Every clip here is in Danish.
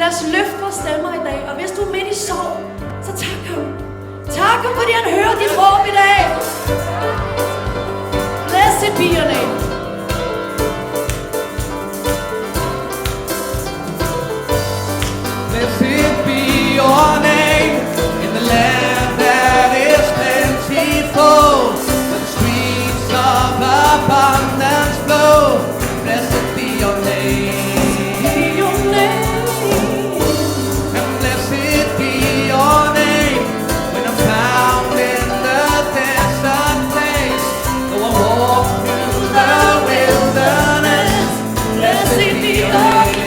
lad os løfte vores stemmer i dag. Og hvis du er midt i sorg, så tak ham. Tak ham, fordi han hører dit råb i dag. Blessed be your name. Blessed be your name in the land that is plentiful, where the streams of abundance flow. Blessed be your name. And blessed be your name when I'm found in the desert place, though I walk through the wilderness. Blessed be your name.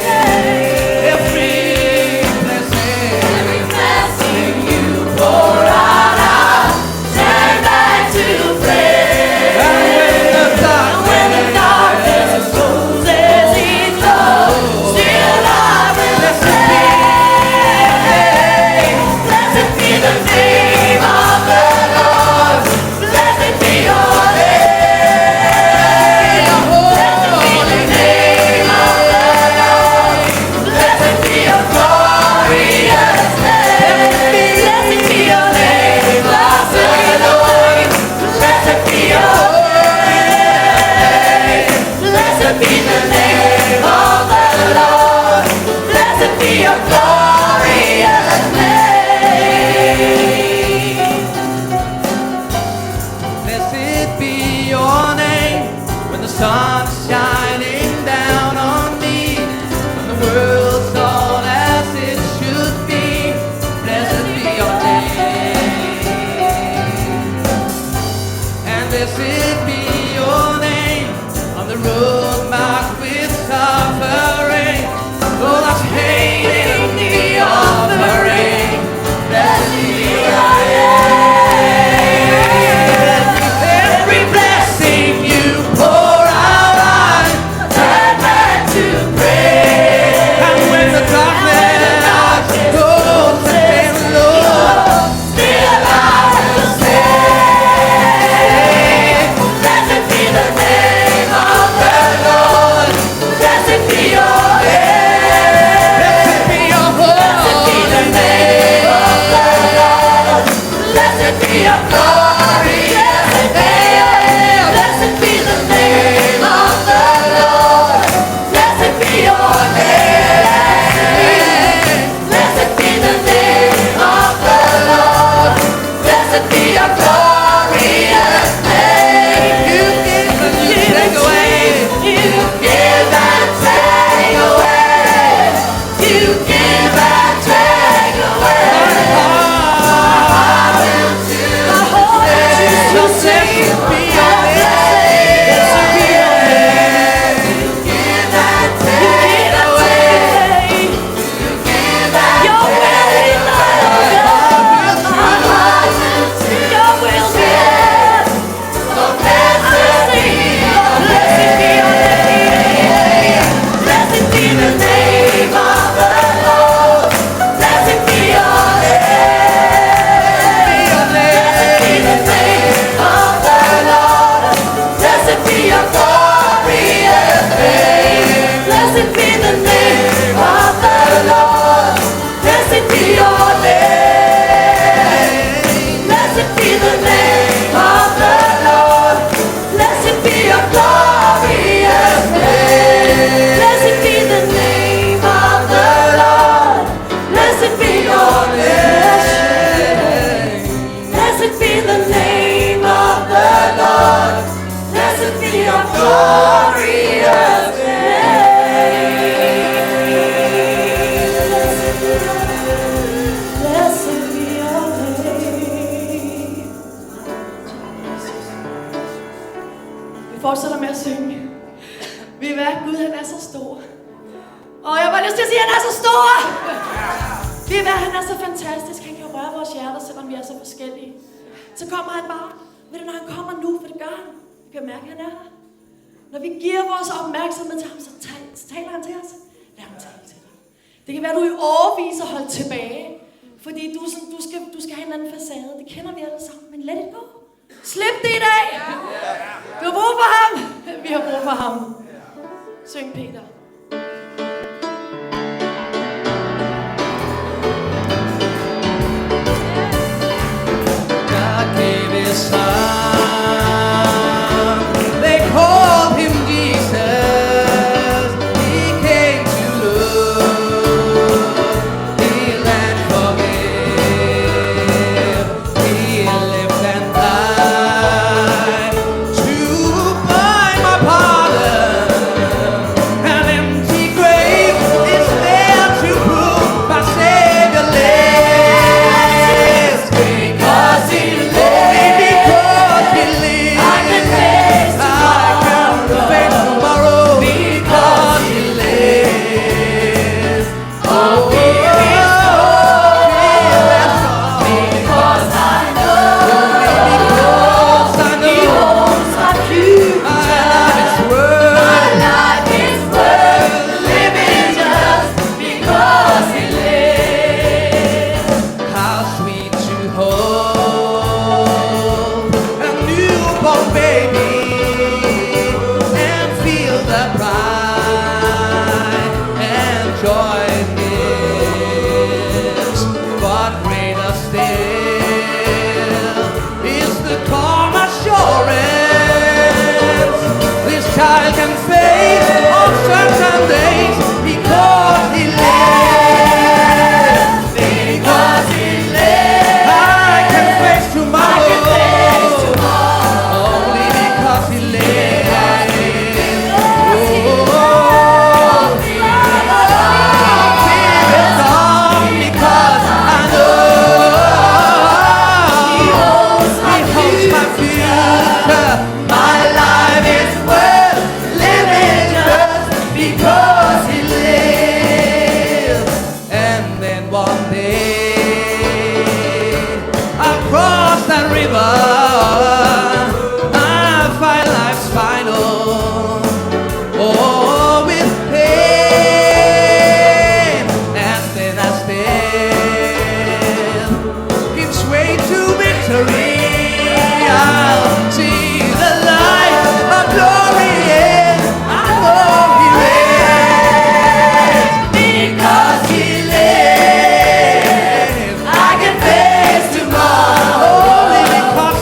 Fortsætter med at synge. Ved I hvad? Gud, han er så stor. Og jeg har bare lyst til at sige, at han er så stor! Ved I hvad? Han er så fantastisk. Han kan røre vores hjerter, selvom vi er så forskellige. Så kommer han bare. Ved du, når han kommer nu, for det gør han. Vi kan mærke, at han er her. Når vi giver vores opmærksomhed til ham, så taler han til os. Lad ham tale til dig. Det kan være, at du i årevis har holdt tilbage. Fordi du skal have en anden facade. Det kender vi alle sammen, men let it go. Slip det i dag! Du har brug for ham! Vi har brug for ham. Syng, Peter. his son. They called him Jesus. He came to love, heal and forgive. He lived and died to buy my pardon. An empty grave is there to prove my Savior lives. Because he lives, because he lives, I can face tomorrow. Because he lives, oh, because I know, because I know, he holds my future. My life is worth living just because he lives. How sweet to hold a newborn baby and feel the pride and joy it gives. But greater still is the calm assurance this child can face uncertain days because he lives. Because he lives, I can face tomorrow. Only because he lives. Fear is gone because I know he holds my future. My life is worth living just because he lives. And then one day across that river I find life's final. Oh, with pain, and then I stand, gives way to victory. I'll see the light of glory, and I know he reigns. Because he lives, I can face tomorrow. Only because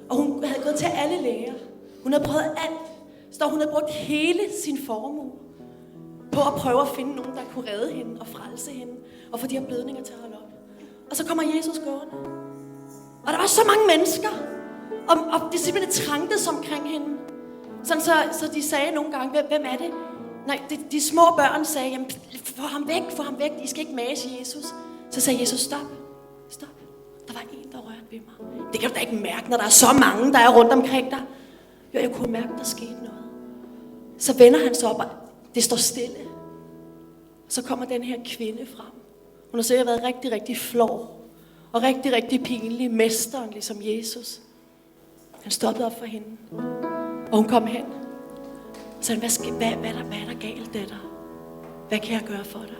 Og hun havde gået til alle læger. Hun havde prøvet alt. Så hun havde brugt hele sin formue på at prøve at finde nogen, der kunne redde hende og frelse hende. Og få de her blødninger til at holde op. Og så kommer Jesus gående. Og der var så mange mennesker. Og det simpelthen trængtes omkring hende. Sådan så de sagde nogle gange, hvem er det? Nej, de små børn sagde, jamen, få ham væk, I skal ikke mase Jesus. Så sagde Jesus, stop. Der var en, der rørte ved mig. Det kan du da ikke mærke, når der er så mange, der er rundt omkring dig. Jo, jeg kunne mærke, der skete noget. Så vender han sig op, og det står stille. Så kommer den her kvinde frem. Hun har sikkert været rigtig, rigtig flov. Og rigtig, rigtig pinlig. Mesteren, ligesom Jesus. Han stoppede op for hende. Og hun kom hen. Og sagde, hvad er der galt, datter? Hvad kan jeg gøre for dig?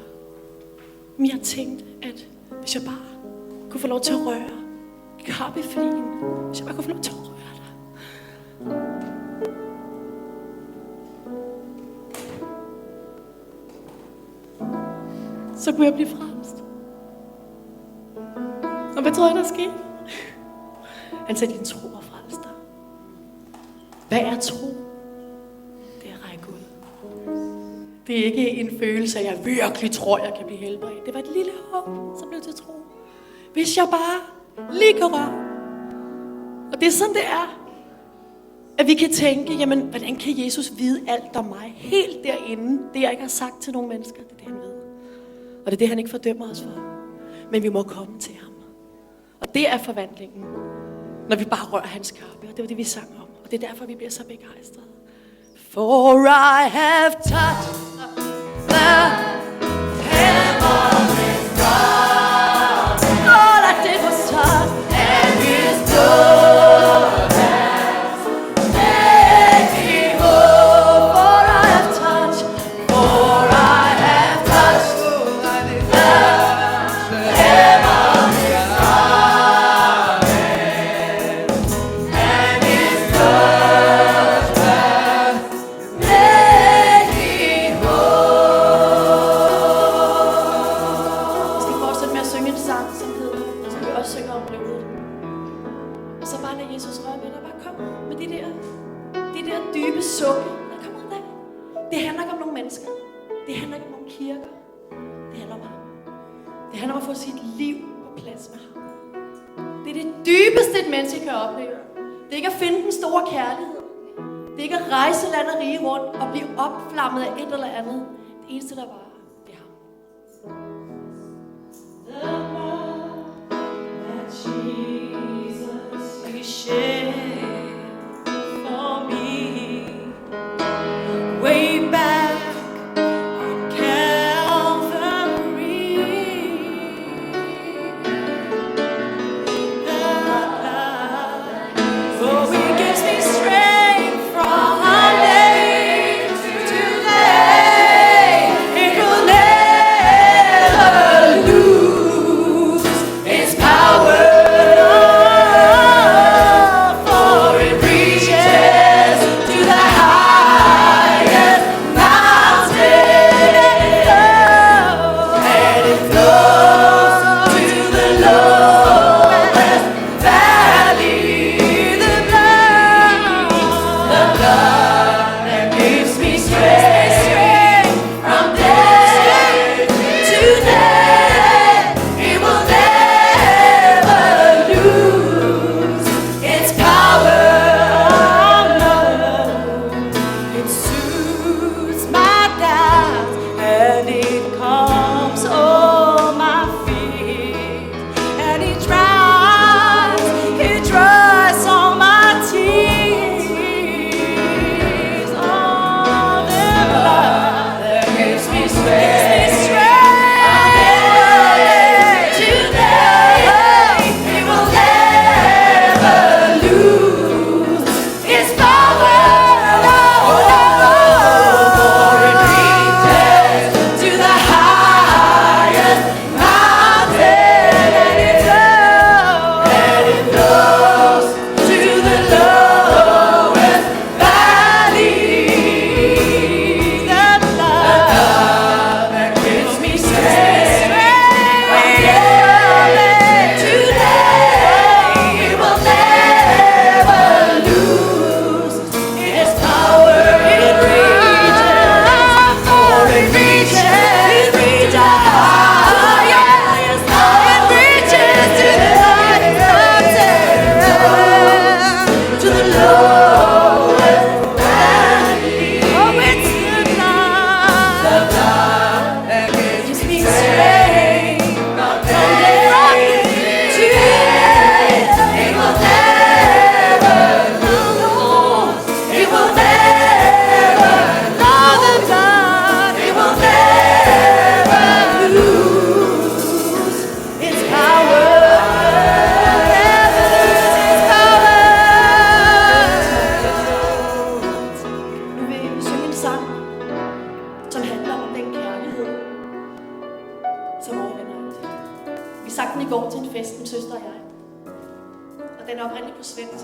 Men jeg tænkte, at hvis jeg bare kunne få lov til at røre kappeflien. Hvis jeg bare kunne få lov til at røre dig. Så kunne jeg blive frelst. Og hvad tror jeg, der skete? Han sagde, din tro var frelst dig. Hvad er tro? Det er at række ud. Det er ikke en følelse af, at jeg virkelig tror, jeg kan blive helbredt. Det var et lille håb, som blev til tro. Hvis jeg bare lige kan røre. Og det er sådan, det er. At vi kan tænke, jamen, hvordan kan Jesus vide alt om mig? Helt derinde, det jeg ikke har sagt til nogle mennesker, det er det, han ved. Og det er det, han ikke fordømmer os for. Men vi må komme til ham. Og det er forvandlingen, når vi bare rører hans kappe. Og det var det, vi sang om. Og det er derfor, vi bliver så begejstrede. For I have touched the hem of his garment. All I did was touch, and his blood has made me whole. For I have touched the hem of his garment, and his blood has made me whole. Vi skal fortsætte med at synge en sang, som hedder, som vi også synger om blodet. Og så bare lad Jesus røre ved dig. Bare kom med de der dybe sukke. Der kommer ud af. Det handler ikke om nogle mennesker. Det handler ikke om nogle kirker. Det handler om ham. Det handler om at få sit liv på plads med ham. Det er det dybeste, et menneske kan opleve. Det er ikke at finde den store kærlighed. Det er ikke at rejse land og rige rundt og blive opflammet af et eller andet. Det eneste, der var, det er ham. The blood that Jesus he shed for me way back on Calvary. The blood, oh, it gives me strength from day to day. It will never lose its power.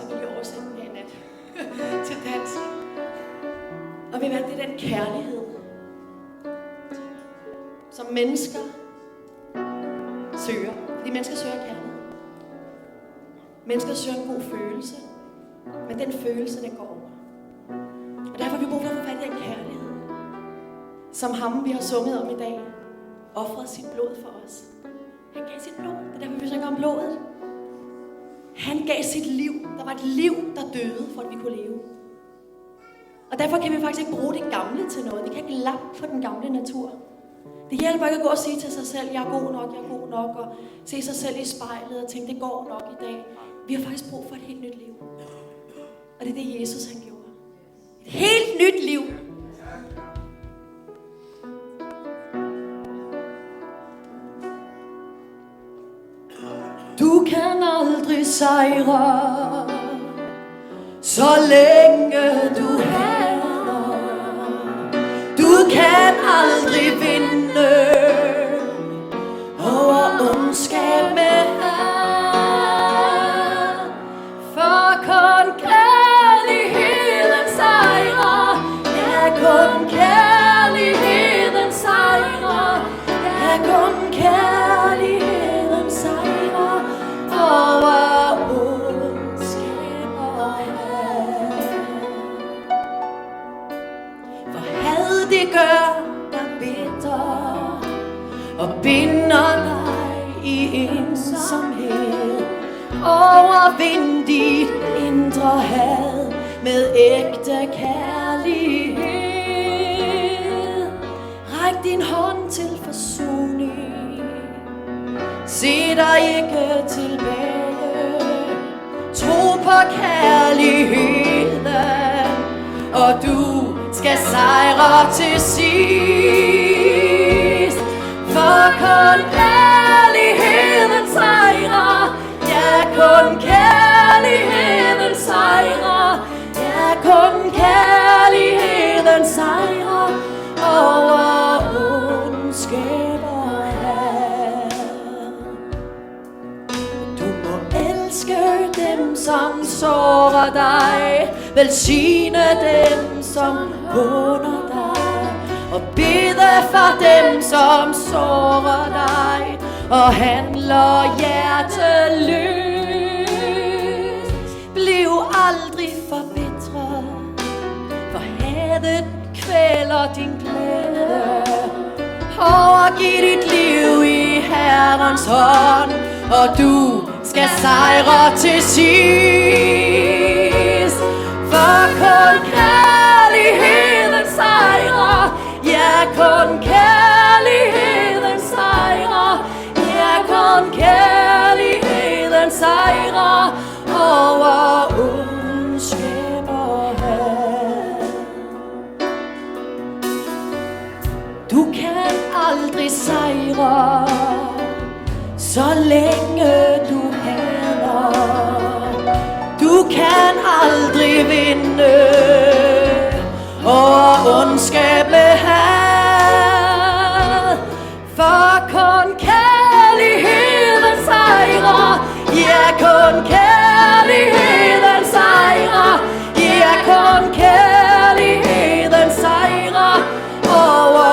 jeg vil lige oversætte den her nat til dansk. Og ved I hvad, det er den kærlighed, som mennesker søger. Fordi mennesker søger kærlighed. Mennesker søger en god følelse, men den følelse, den går over. Og derfor har vi brug for at få fat i den kærlighed, som ham, vi har sunget om i dag, offrede sit blod for os. Han gav sit blod. Det er derfor, vi synger om blodet. Han gav sit liv. Der var et liv, der døde, for at vi kunne leve. Og derfor kan vi faktisk ikke bruge det gamle til noget. Vi kan ikke lappe på den gamle natur. Det hjælper ikke at gå og sige til sig selv, jeg er god nok, jeg er god nok, og se sig selv i spejlet og tænke, det går nok i dag. Vi har faktisk brug for et helt nyt liv. Og det er det, Jesus han gjorde. Et helt nyt liv. Du kan aldrig sejre, så længe du hælder. Du kan aldrig vinde over ondskab med had. For kun kærligheden sejrer. Ja, kun kærligheden sejrer. Ja, kun kærligheden sejrer over ondskab og had. For had det gør dig bitter og binder dig i ensomhed. Overvind dit indre had med ægte kærlighed. Ræk din hånd til forsoning. Se dig ikke tilbage. Tro på kærligheden, og du skal sejre til sidst. For kun kærligheden sejrer. Ja, kun kærligheden sejrer. Ja, kun kærligheden sejrer over ondskab og had. Du må elske dem, som sårer dig, velsigne dem, som håner dig, og bede for dem, som sårer dig, og handler hjerteløst. Bliv aldrig forbitret, for hadet kvæler din glæde. Overgiv dit liv i Herrens hånd, og du skal sejre til sidst. For kun kærligheden sejrer. Ja, kun kærligheden sejrer. Ja, kun kærligheden sejrer over ondskab og had. Du kan aldrig sejre, så længe du hader. Du kan aldrig vinde over ondskab med had. For kun kærligheden sejrer. Ja, kun kærligheden sejrer. Ja, kun kærligheden sejrer over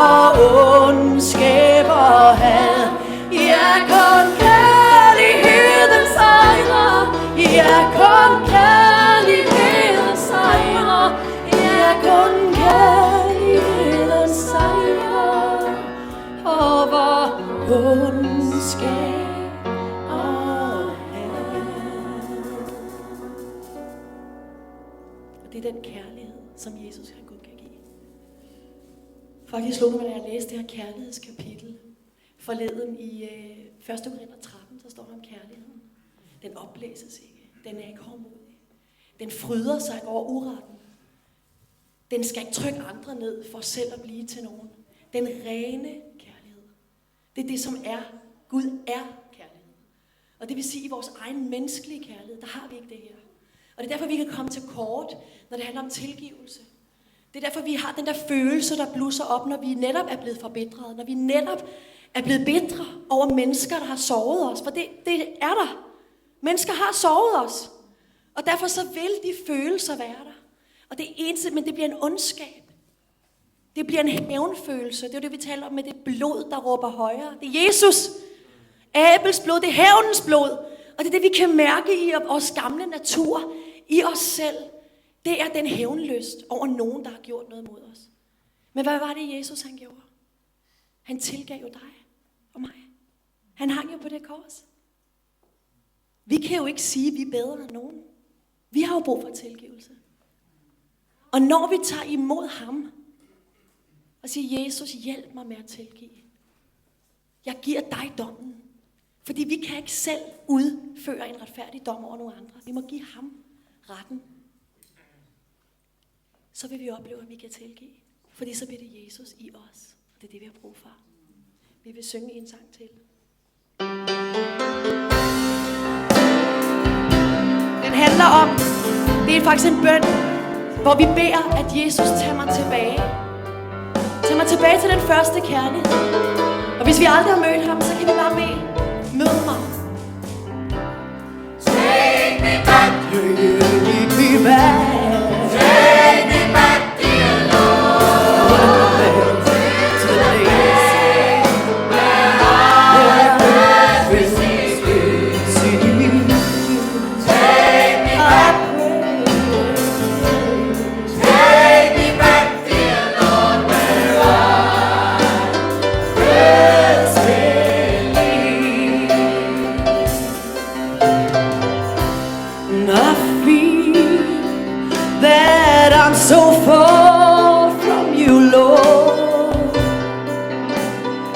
ondskab og had. Ja, kun kærligheden sejrer. Ja, kun kærligheden sejrer. Ja, kun kærligheden sejrer over ondskab og had. Og det er den kærlighed, som Jesus han kun kan give. Faktisk slog det mig, da jeg læste det her kærlighedskapitel forleden i 1. Korinther 13, så står der om kærligheden. Den oplæses ikke. Den er ikke hårdmodig. Den fryder sig ikke over uretten. Den skal ikke trykke andre ned for selv at blive til nogen. Den rene kærlighed. Det er det, som er. Gud er kærlighed. Og det vil sige, at i vores egen menneskelige kærlighed, der har vi ikke det her. Og det er derfor, vi kan komme til kort, når det handler om tilgivelse. Det er derfor, vi har den der følelse, der blusser op, når vi netop er blevet forbitret. Når vi netop er blevet bitre over mennesker, der har såret os. For det er der. Mennesker har såret os. Og derfor så vil de følelser være der. Og det er eneste, men det bliver en ondskab. Det bliver en hævnfølelse. Det er det, vi taler om med det blod, der råber højere. Det er Jesus. Abels blod, det er hævnens blod. Og det er det, vi kan mærke i vores gamle natur, i os selv. Det er den hævnlyst over nogen, der har gjort noget mod os. Men hvad var det, Jesus han gjorde? Han tilgav jo dig og mig. Han hang jo på det kors. Vi kan jo ikke sige, at vi er bedre end nogen. Vi har jo brug for tilgivelse. Og når vi tager imod ham, og siger, Jesus, hjælp mig med at tilgive. Jeg giver dig dommen. Fordi vi kan ikke selv udføre en retfærdig dom over nogle andre. Vi må give ham retten. Så vil vi opleve, at vi kan tilgive. Fordi så bliver det Jesus i os. Og det er det, vi har brug for. Vi vil synge en sang til. Den handler om, det er faktisk en bøn, hvor vi beder, at Jesus tager mig tilbage. Tag mig tilbage til den første kærlighed. Og hvis vi aldrig har mødt ham, så kan vi bare møde mig. Take me back, Take me back. take me back, dear Lord, To the place where I first received you. see me. Take me back, take me back, dear Lord, where I first believed. I feel that I'm so far from you, Lord,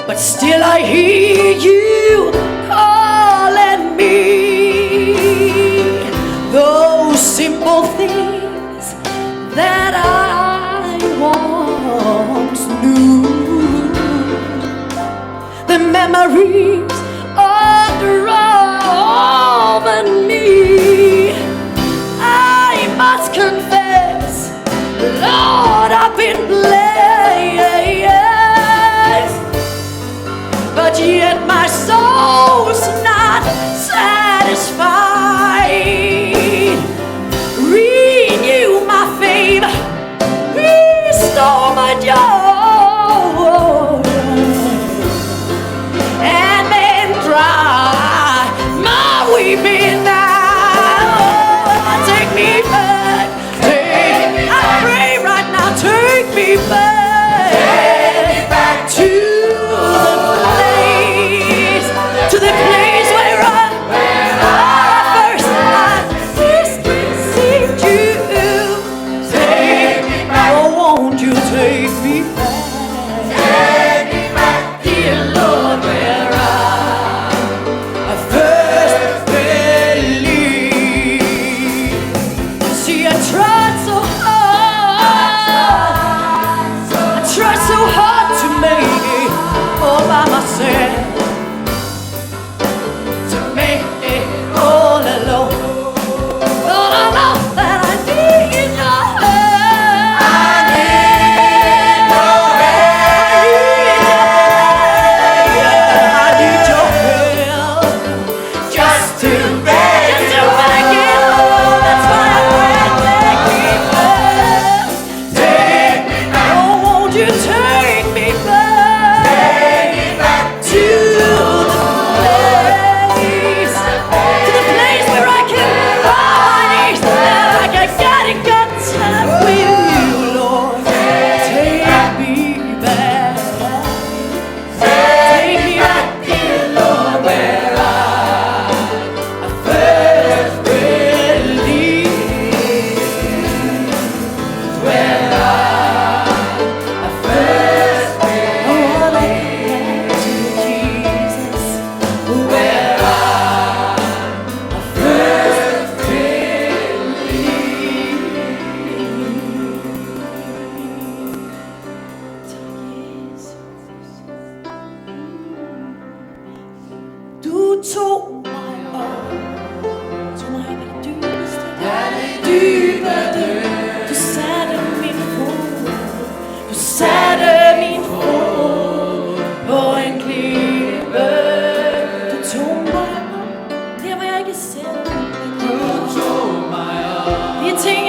but still I hear you calling me. Those simple things that I once knew, the memories of driving me. I must confess, Lord, I've been blessed, but yet my soul's not satisfied. Renew my faith, restore my joy, and then dry my weeping now. Take me back, I pray right now, take me back to the place where I first received you. Take me back, Oh, won't you take me back, take me back, dear Lord, where I first believed. See, I tried so hard,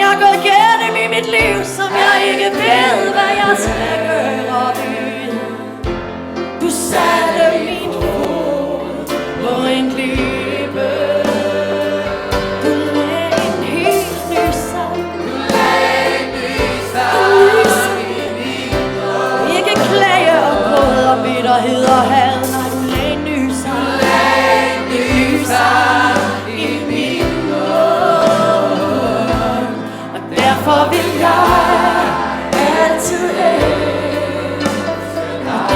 jeg er gået igennem i mit liv, som jeg ikke ved, hvad jeg skal gøre ved. Du satte min fod på en klippe. Du lagde en helt ny sang. Du lagde en ny sang i mit blod. Ikke klage og gråd og bitterhed og had. Nej, du lagde en ny sang. Du lagde en ny sang i mit blod. Og derfor vil jeg altid elske dig.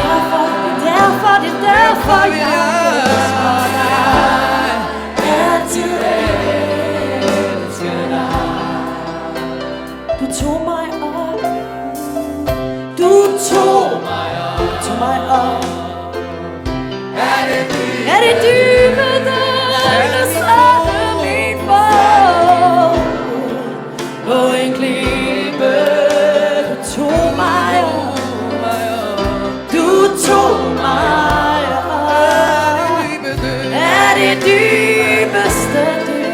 Det er derfor jeg elsker dig. Altid elske dig. Du tog mig op. Du tog mig op. Er det dybe, der satte min fod på en klippe? Du tog mig op. Du tog mig op. Er det dybeste det?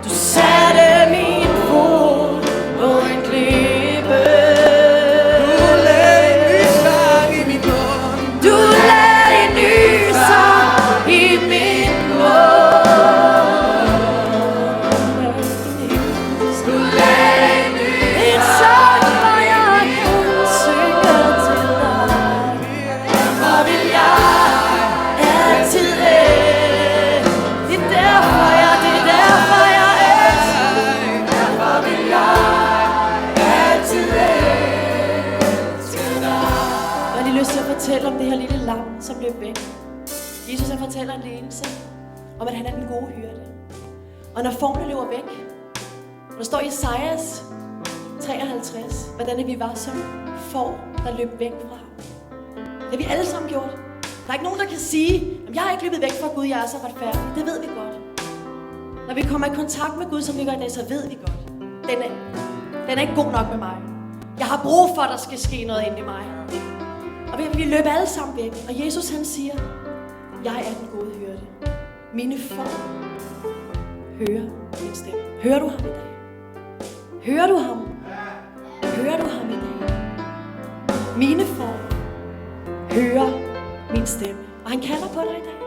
Du satte min fod på en klippe. Du lagde en ny sang i mit blod. Du lagde en ny sang i min mund. Du lagde en ny En sang, hvor jeg kan synge til dig. Hvor vil jeg altid det er derfor jeg elsker. Derfor vil jeg altid elske dig. Jeg har lige lyst til at fortælle om det her lille lam, som løb væk. Jesus han fortæller en lignelse om, at han er den gode hyrde. Og når formene løber væk, der står i Esajas 53, hvordan vi var som får, der løb væk fra ham. Det har vi alle sammen gjort. Der er ikke nogen, der kan sige, at jeg har ikke løbet væk fra Gud, jeg er så retfærdig. Det ved vi godt. Når vi kommer i kontakt med Gud, som vi gør i dag, så ved vi godt. Den er ikke god nok med mig. Jeg har brug for, at der skal ske noget inde i mig. Og vi løber alle sammen væk. Og Jesus han siger, jeg er den gode hyrde. Mine får hører min stemme. Hører du ham i dag? Hører du ham? Hører du ham i dag? Mine får hører min stemme. Og han kalder på dig i dag.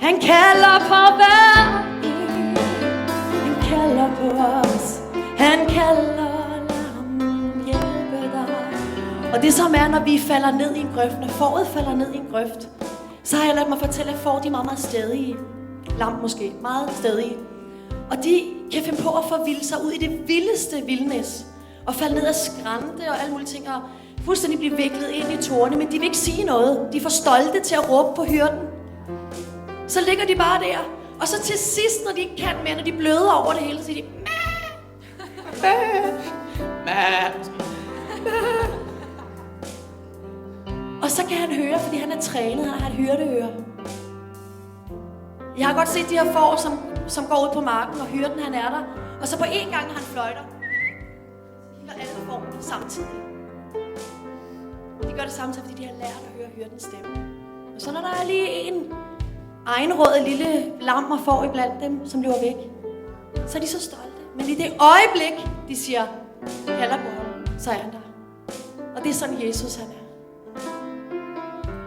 Han kalder på hver en. Han kalder på os. Han kalder, lad ham hjælpe dig. Og det som er, når vi falder ned i en grøft, når fåret falder ned i en grøft, så har jeg ladet mig fortælle, at får de er meget, meget stædige. Lam måske, meget stædige. Og de kan finde på at forvilde sig ud i det vildeste vildnis. Og falde ned af skrænte og alle mulige ting. Og fuldstændig blive viklet ind i tårne. Men de vil ikke sige noget. De er for stolte til at råbe på hyrden. Så ligger de bare der. Og så til sidst, når de ikke kan mere, når de bløder over det hele, så siger de og så kan han høre, fordi han er trænet. Han har et hyrdehøre. Jeg har godt set de her får, som går ud på marken, og hyrden han er der. Og så på én gang, når han fløjter, kigger alle får samtidig. De gør det samtidig, fordi de har lært at høre hyrdens stemme. Og så når der er lige en egenrådet lille lam og får iblandt dem, som løber væk, så er de så stolte. Men i det øjeblik, de siger, kalder på ham, så er han der. Og det er sådan Jesus han er.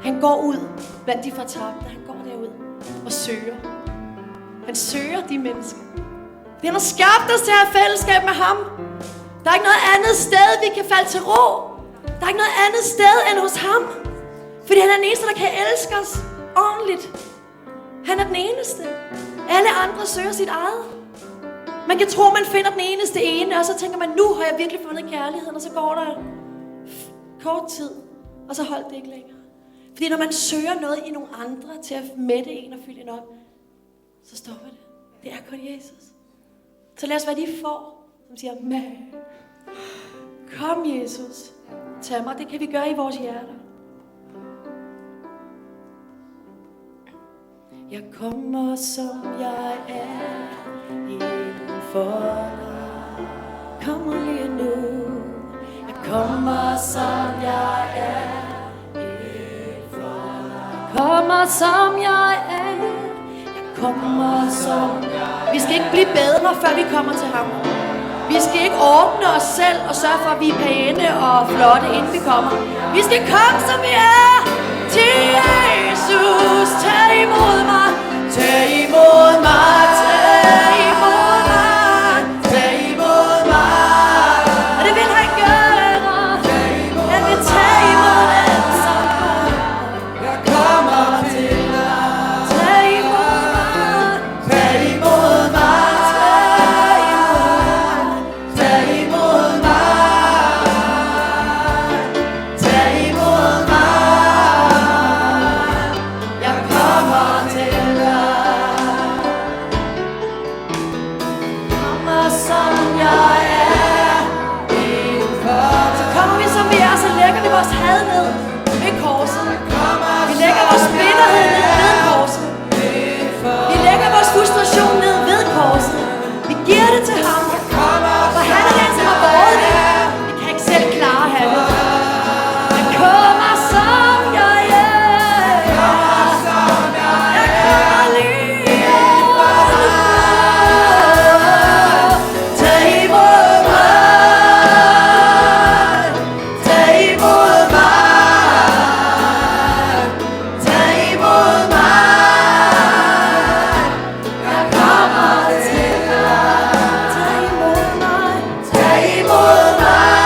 Han går ud blandt de fortabte. Han går derud og søger. Han søger de mennesker. Det er, der skabt os til at have fællesskab med ham. Der er ikke noget andet sted, vi kan falde til ro. Der er ikke noget andet sted end hos ham. Fordi han er den eneste, der kan elske os ordentligt. Han er den eneste. Alle andre søger sit eget. Man kan tro, man finder den eneste ene, og så tænker man, nu har jeg virkelig fundet kærligheden, og så går der kort tid, og så holdt det ikke længere. Fordi når man søger noget i nogle andre til at mætte en og fylde en op, så stopper det. Det er kun Jesus. Så lad os være de får, som siger, kom Jesus, tag mig. Det kan vi gøre i vores hjerter. Jeg kommer som jeg er inden for dig. Kommer lige nu. Jeg kommer som jeg er. Kommer som jeg er. Jeg kommer som jeg er. Vi skal ikke blive bedre, før vi kommer til ham. Vi skal ikke ordne os selv og sørge for, at vi er pæne og flotte, inden vi kommer. Vi skal komme, som vi er, til Jesus. Tag imod mig, tag imod mig, tag imod mig, tag imod mig. Og det vil han gøre. Han vil tage imod den, som Jeg kommer til dig. tag imod mig, Tag imod mig. Tag imod mig. Tag imod mig. jeg kommer til dig. Kommer som jeg er. Så kommer vi som vi er, så lægger vi vores had ned ved korset. Vi lægger vores bitterhed ned ved korset. Vi lægger vores frustration ned ved korset. Vi giver det til ham. For han er den, som har båret det. Vi kan ikke selv klare at have det. Jeg kommer som jeg er. Jeg kommer lige over. Tag imod mig. Tag imod mig. Tag imod mig. Jeg kommer til dig. Tag imod mig. Tag imod mig.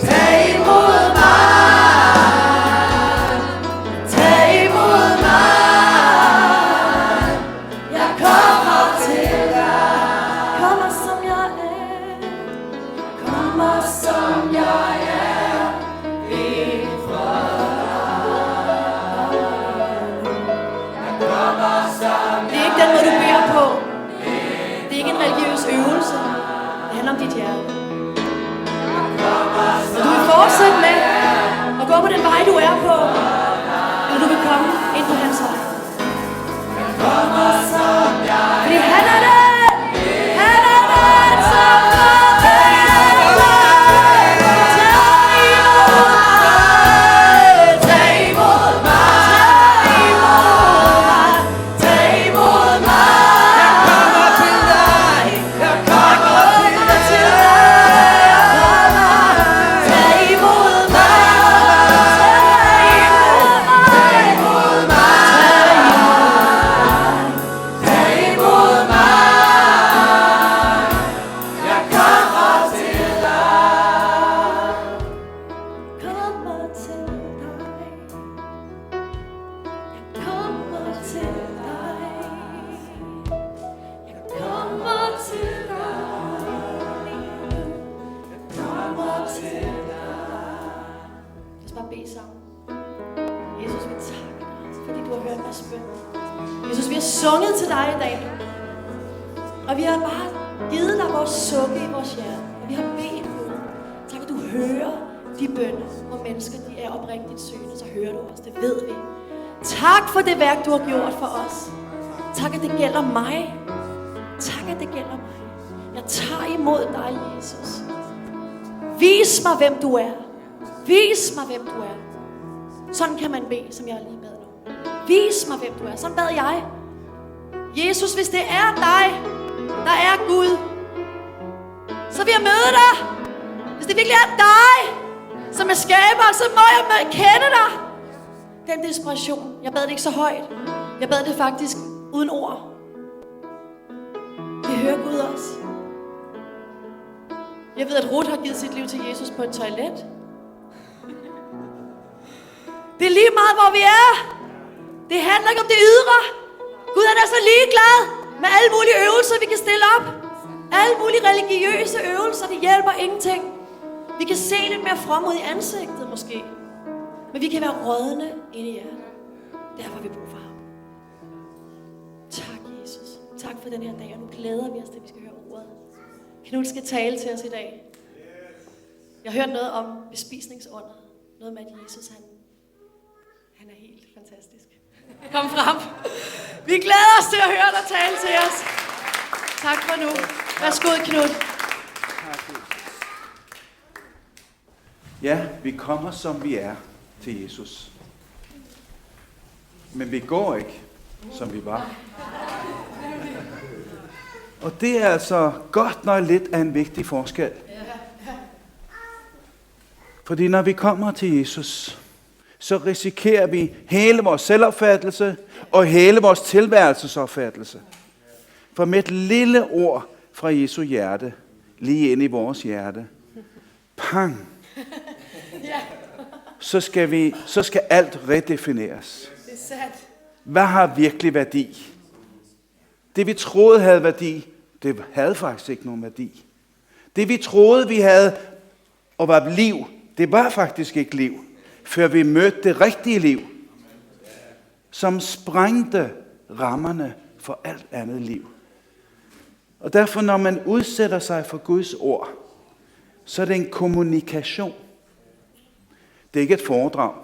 Tag imod mig. Tag imod mig. Jeg kommer til dig. Kommer som jeg er. Kommer som jeg er. Det er ikke den måde, du beder på. Det er ikke en religiøs øvelse. Det handler om dit hjerte. Og du vil fortsætte med at gå på den vej, du er på. Eller du vil komme ind på hans vej. Fordi han er den. Han er den, som tag imod mig. Tag imod mig. Jeg kommer til dig. Tag imod mig. Tag imod mig. Jeg kommer til dig. Kommer til dig. Jeg kommer til dig. Jeg kommer til dig. Jeg kommer til dig. Lad os bare bede sammen. Jesus, vi takker dig, fordi du har hørt vores bøn. Jesus, vi har sunget til dig i dag. Og vi har bare givet dig vores sukke i vores hjerte. Og vi har bedt Gud. Tak, at du hører de bønner, hvor mennesker de er oprigtigt søgende, så hører du os. Det ved vi. Tak for det værk, du har gjort for os. Tak, at det gælder mig. Tak, at det gælder mig. Jeg tager imod dig, Jesus. Vis mig, hvem du er. Vis mig, hvem du er. Sådan kan man bede, som jeg lige bad nu. Vis mig, hvem du er. Sådan bad jeg. Jesus, hvis det er dig, der er Gud, så vil jeg møde dig. Hvis det virkelig er dig, som er skaber, så må jeg kende dig. Den desperation. Jeg bad det ikke så højt. Jeg bad det faktisk uden ord. Det hører Gud også. Jeg ved, at Ruth har givet sit liv til Jesus på et toilet. Det er lige meget, hvor vi er. Det handler ikke om det ydre. Gud han er så ligeglad med alle mulige øvelser, vi kan stille op. Alle mulige religiøse øvelser, det hjælper ingenting. Vi kan se lidt mere frem ud i ansigtet måske. Men vi kan være rådne inde i hjertet. Derfor har vi brug for ham. Tak, Jesus. Tak for den her dag, og nu glæder vi os til, at vi skal høre ordet. Knud skal tale til os i dag. Jeg har hørt noget om bespisningsunder. Noget med, at Jesus han er helt fantastisk. Kom frem. Vi glæder os til at høre dig tale til os. Tak for nu. Værsgo, Knud. Ja, vi kommer som vi er til Jesus. Men vi går ikke, som vi var. Og det er altså godt nok lidt af en vigtig forskel. Fordi når vi kommer til Jesus, så risikerer vi hele vores selvopfattelse og hele vores tilværelsesopfattelse. For med et lille ord fra Jesu hjerte, lige ind i vores hjerte, pang, så skal alt redefineres. Det er sandt. Hvad har virkelig værdi? Det vi troede havde værdi, det havde faktisk ikke nogen værdi. Det vi troede vi havde og var liv, det var faktisk ikke liv, før vi mødte det rigtige liv, som sprængte rammerne for alt andet liv. Og derfor, når man udsætter sig for Guds ord, så er det en kommunikation. Det er ikke et foredrag.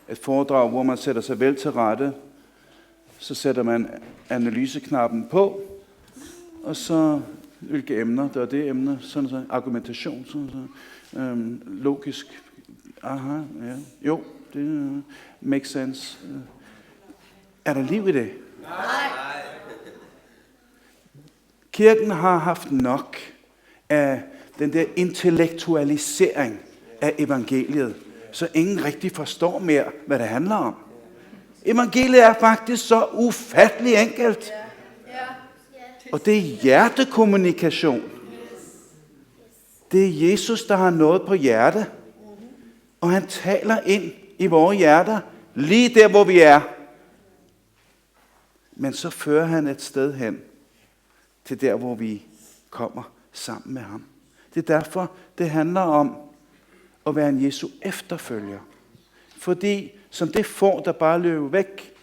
Et foredrag, hvor man sætter sig vel til rette, så sætter man analyseknappen på, og så hvilke emner, det er det emne, sådan så argumentation, sådan så, logisk, aha, ja, jo, det makes sense. Er der liv i det? Nej. Kirken har haft nok af den der intellektualisering af evangeliet, så ingen rigtig forstår mere, hvad det handler om. Evangeliet er faktisk så ufattelig enkelt. Og det er hjertekommunikation. Det er Jesus, der har noget på hjerte. Og han taler ind i vores hjerter, lige der, hvor vi er. Men så fører han et sted hen, til der, hvor vi kommer sammen med ham. Det er derfor, det handler om at være en Jesu efterfølger. Fordi som det får, der bare løber væk,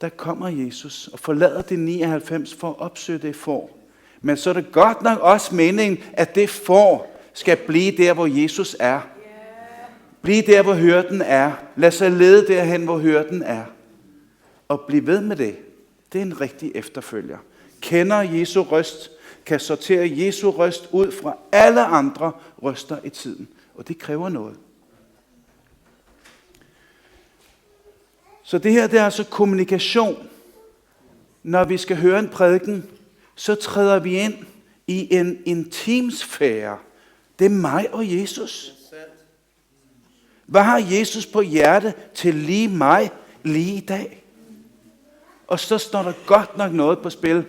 der kommer Jesus og forlader det 99 for at opsøge det får. Men så er det godt nok også meningen, at det får skal blive der, hvor Jesus er. Blive der, hvor hyrden er. Lad sig lede derhen, hvor hyrden er. Og bliv ved med det. Det er en rigtig efterfølger. Kender Jesu røst, kan sortere Jesu røst ud fra alle andre røster i tiden. Og det kræver noget. Så det her, det er altså kommunikation. Når vi skal høre en prædiken, så træder vi ind i en intimsfære. Det er mig og Jesus. Hvad har Jesus på hjerte til lige mig, lige i dag? Og så står der godt nok noget på spil.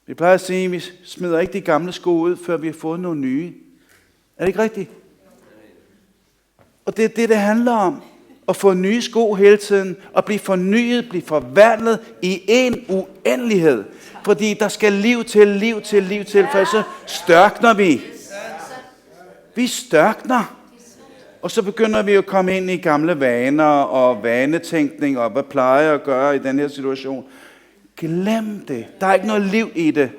Vi plejer at sige, at vi smider ikke de gamle sko ud, før vi har fået nogle nye. Er det ikke rigtigt? Og det er det, det handler om. At få nye sko hele tiden, og blive fornyet, blive forvandlet i en uendelighed. Fordi der skal liv til, for så størkner vi. Vi størkner. Og så begynder vi at komme ind i gamle vaner og vanetænkning, og hvad plejer jeg at gøre i den her situation. Glem det. Der er ikke noget liv i det.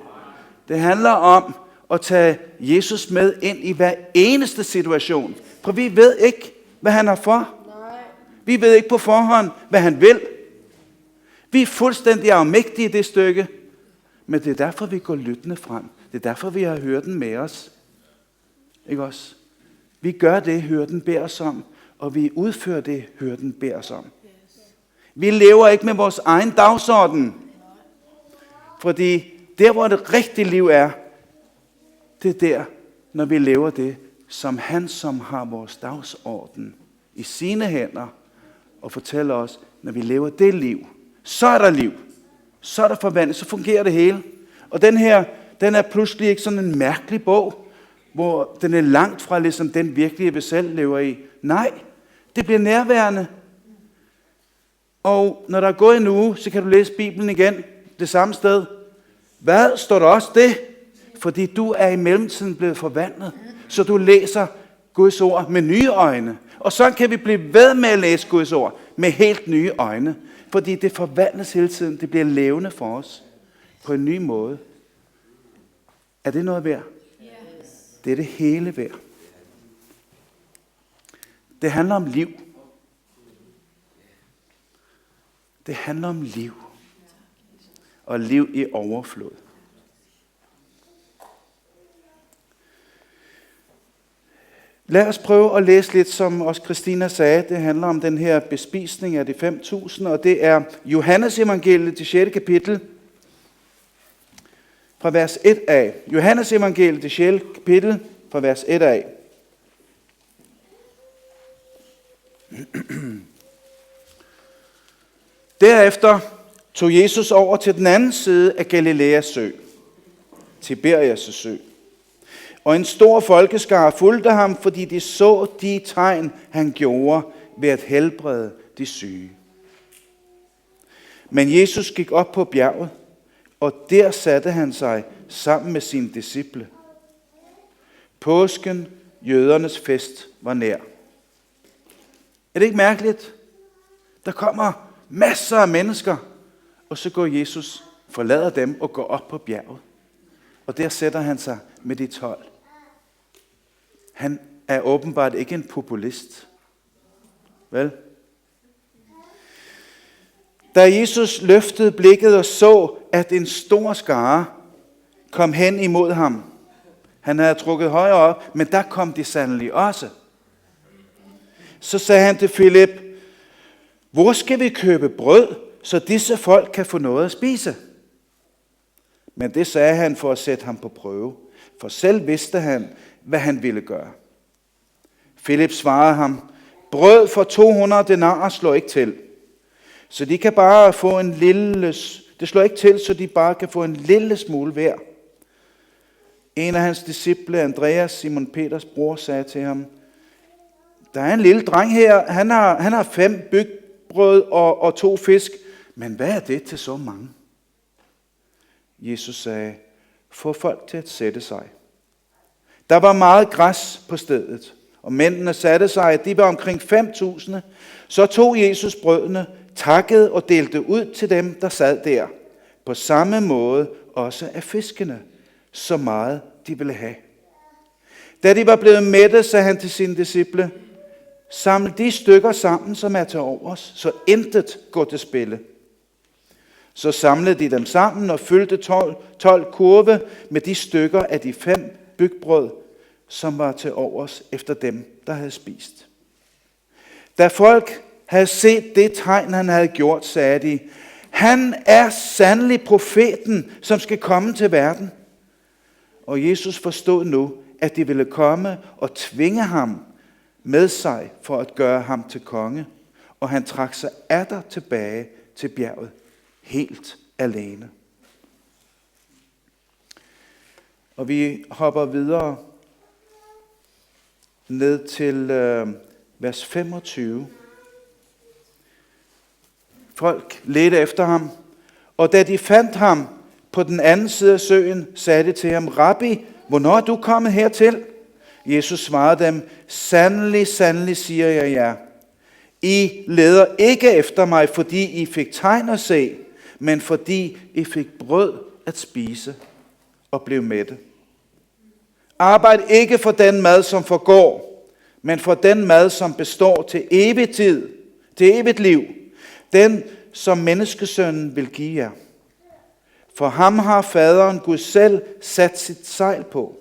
Det handler om at tage Jesus med ind i hver eneste situation. For vi ved ikke, hvad han har for. Vi ved ikke på forhånd, hvad han vil. Vi er fuldstændig afmægtige i det stykke. Men det er derfor, vi går lyttende frem. Det er derfor, vi har hyrden med os. Ikke også? Vi gør det, hyrden beder os om. Og vi udfører det, hyrden beder os om. Vi lever ikke med vores egen dagsorden. Fordi der, hvor det rigtige liv er, det er der, når vi lever det, som han, som har vores dagsorden i sine hænder, og fortæller os, når vi lever det liv, så er der liv. Så er der forvandling, så fungerer det hele. Og den her, den er pludselig ikke sådan en mærkelig bog, hvor den er langt fra ligesom den virkelige, vi selv lever i. Nej, det bliver nærværende. Og når der er gået en uge, så kan du læse Bibelen igen, det samme sted. Hvad står der også det? Fordi du er i mellemtiden blevet forvandlet, så du læser Guds ord med nye øjne. Og så kan vi blive ved med at læse Guds ord med helt nye øjne. Fordi det forvandles hele tiden. Det bliver levende for os på en ny måde. Er det noget værd? Yes. Det er det hele værd. Det handler om liv. Det handler om liv. Og liv i overflod. Lad os prøve at læse lidt, som også Christina sagde. Det handler om den her bespisning af de 5.000, og det er Johannes evangeliet, det 6. kapitel, fra vers 1 af. Johannes evangeliet, det 6. kapitel, fra vers 1 af. Derefter tog Jesus over til den anden side af Galilæas sø, Tiberias' sø. Og en stor folkeskare fulgte ham, fordi de så de tegn, han gjorde ved at helbrede de syge. Men Jesus gik op på bjerget, og der satte han sig sammen med sine disciple. Påsken, jødernes fest, var nær. Er det ikke mærkeligt? Der kommer masser af mennesker, og så går Jesus, forlader dem og går op på bjerget. Og der sætter han sig med de 12. Han er åbenbart ikke en populist. Vel? Da Jesus løftede blikket og så, at en stor skare kom hen imod ham. Han havde trukket højere op, men der kom de sandelig også. Så sagde han til Filip, hvor skal vi købe brød, så disse folk kan få noget at spise? Men det sagde han for at sætte ham på prøve, for selv vidste han, hvad han ville gøre. Filip svarede ham, brød for 200 denarer slår ikke til, så de kan bare få en lille, det slår ikke til, så de bare kan få en lille smule hver. En af hans disciple, Andreas, Simon Peters bror, sagde til ham, der er en lille dreng her, han har 5 bygbrød og 2 fisk, men hvad er det til så mange? Jesus sagde, få folk til at sætte sig. Der var meget græs på stedet, og mændene satte sig, de var omkring 5.000. Så tog Jesus brødene, takkede og delte ud til dem, der sad der. På samme måde også af fiskene, så meget de ville have. Da de var blevet mætte, sagde han til sine disciple, samle de stykker sammen, som er til overs, så intet går til spilde. Så samlede de dem sammen og fyldte 12 kurve med de stykker af de 5 bygbrød, som var til overs efter dem, der havde spist. Da folk havde set det tegn, han havde gjort, sagde de, han er sandelig profeten, som skal komme til verden. Og Jesus forstod nu, at de ville komme og tvinge ham med sig for at gøre ham til konge. Og han trak sig atter tilbage til bjerget, helt alene. Og vi hopper videre ned til vers 25. Folk ledte efter ham, og da de fandt ham på den anden side af søen, sagde de til ham, Rabbi, hvornår er du kommet hertil? Jesus svarede dem, sandelig, sandelig siger jeg jer. I leder ikke efter mig, fordi I fik tegn at se, men fordi I fik brød at spise og blev mætte. Arbejd ikke for den mad, som forgår, men for den mad, som består til evig tid, til evigt liv. Den, som menneskesønnen vil give jer. For ham har faderen Gud selv sat sit sejl på.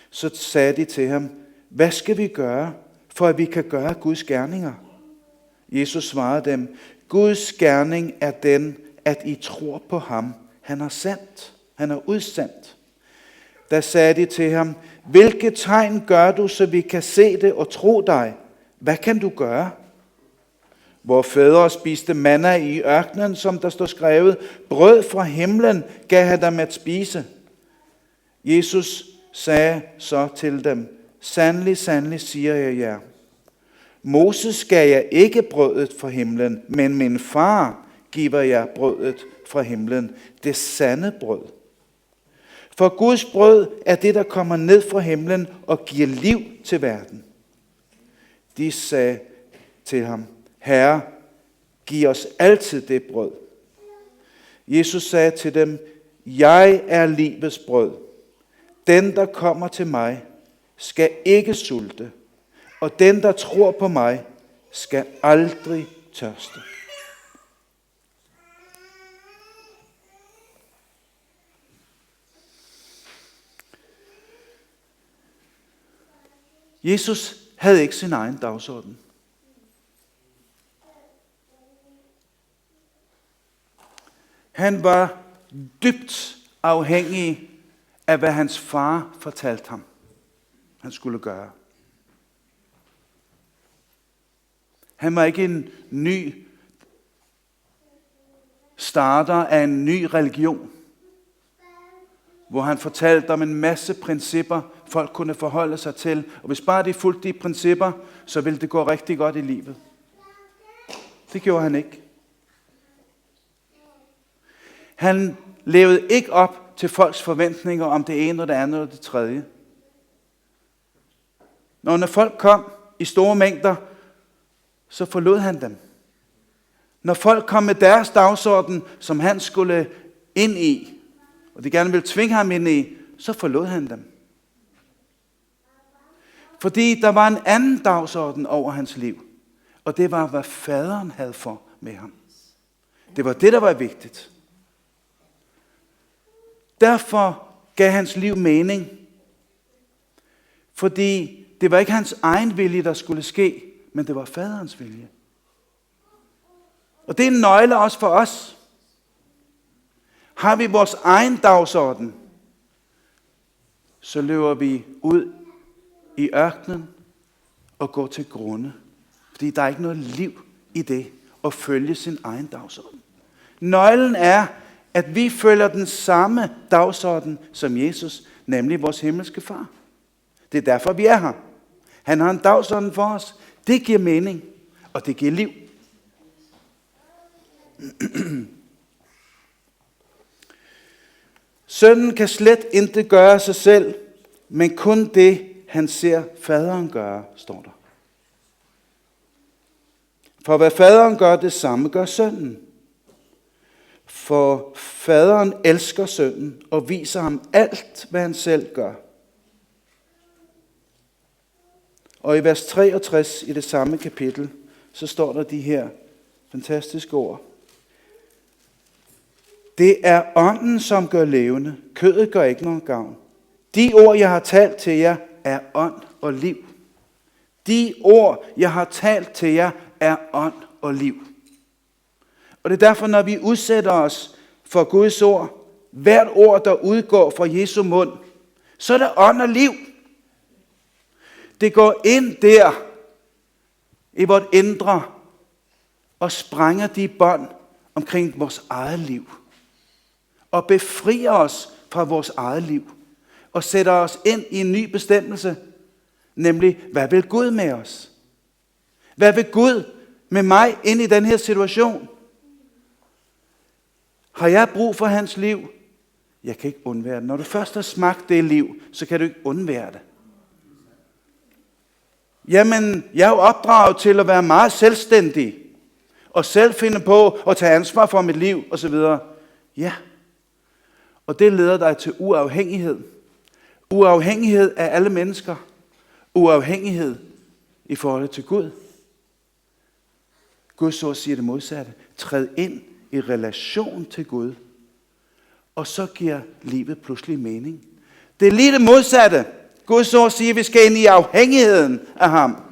Så sagde de til ham, hvad skal vi gøre, for at vi kan gøre Guds gerninger? Jesus svarede dem, Guds gerning er den, at I tror på ham. Han har sendt. Han er udsendt. Da sagde de til ham, hvilke tegn gør du, så vi kan se det og tro dig? Hvad kan du gøre? Hvor fædre spiste manna i ørkenen, som der står skrevet, brød fra himlen gav han dem at spise. Jesus sagde så til dem, sandelig, sandelig siger jeg jer. Moses gav jer ikke brødet fra himlen, men min far giver jer brødet fra himlen, det sande brød. For Guds brød er det, der kommer ned fra himlen og giver liv til verden. De sagde til ham, Herre, giv os altid det brød. Jesus sagde til dem, jeg er livets brød. Den, der kommer til mig, skal ikke sulte, og den, der tror på mig, skal aldrig tørste. Jesus havde ikke sin egen dagsorden. Han var dybt afhængig af, hvad hans far fortalte ham, han skulle gøre. Han var ikke en ny starter af en ny religion, hvor han fortalte om en masse principper, folk kunne forholde sig til. Og hvis bare de fulgte de principper, så ville det gå rigtig godt i livet. Det gjorde han ikke. Han levede ikke op til folks forventninger om det ene og det andet og det tredje. Når folk kom i store mængder, så forlod han dem. Når folk kom med deres dagsorden, som han skulle ind i, og de gerne ville tvinge ham ind i, så forlod han dem. Fordi der var en anden dagsorden over hans liv, og det var, hvad faderen havde for med ham. Det var det, der var vigtigt. Derfor gav hans liv mening, fordi det var ikke hans egen vilje, der skulle ske, men det var faderens vilje. Og det er en nøgle også for os. Har vi vores egen dagsorden, så løber vi ud i ørkenen og går til grunde. Fordi der er ikke noget liv i det at følge sin egen dagsorden. Nøglen er, at vi følger den samme dagsorden som Jesus, nemlig vores himmelske far. Det er derfor, vi er her. Han har en dagsorden for os. Det giver mening, og det giver liv. Sønnen kan slet ikke gøre sig selv, men kun det, han ser faderen gøre, står der. For hvad faderen gør, det samme gør sønnen. For faderen elsker sønnen og viser ham alt, hvad han selv gør. Og i vers 63 i det samme kapitel, så står der de her fantastiske ord. Det er ånden, som gør levende. Kødet gør ikke nogen gavn. De ord, jeg har talt til jer, er ånd og liv. De ord, jeg har talt til jer, er ånd og liv. Og det er derfor, når vi udsætter os for Guds ord, hvert ord, der udgår fra Jesu mund, så er det ånd og liv. Det går ind der i vort indre og sprænger de bånd omkring vores eget liv. Og befrier os fra vores eget liv. Og sætter os ind i en ny bestemmelse. Nemlig, hvad vil Gud med os? Hvad vil Gud med mig ind i den her situation? Har jeg brug for hans liv? Jeg kan ikke undvære det. Når du først har smagt det liv, så kan du ikke undvære det. Jamen, jeg er jo opdraget til at være meget selvstændig. Og selv finde på at tage ansvar for mit liv osv. Ja. Og det leder dig til uafhængighed. Uafhængighed af alle mennesker. Uafhængighed i forhold til Gud. Guds ord siger det modsatte. Træd ind i relation til Gud. Og så giver livet pludselig mening. Det er lige det modsatte. Guds ord siger, at vi skal ind i afhængigheden af ham.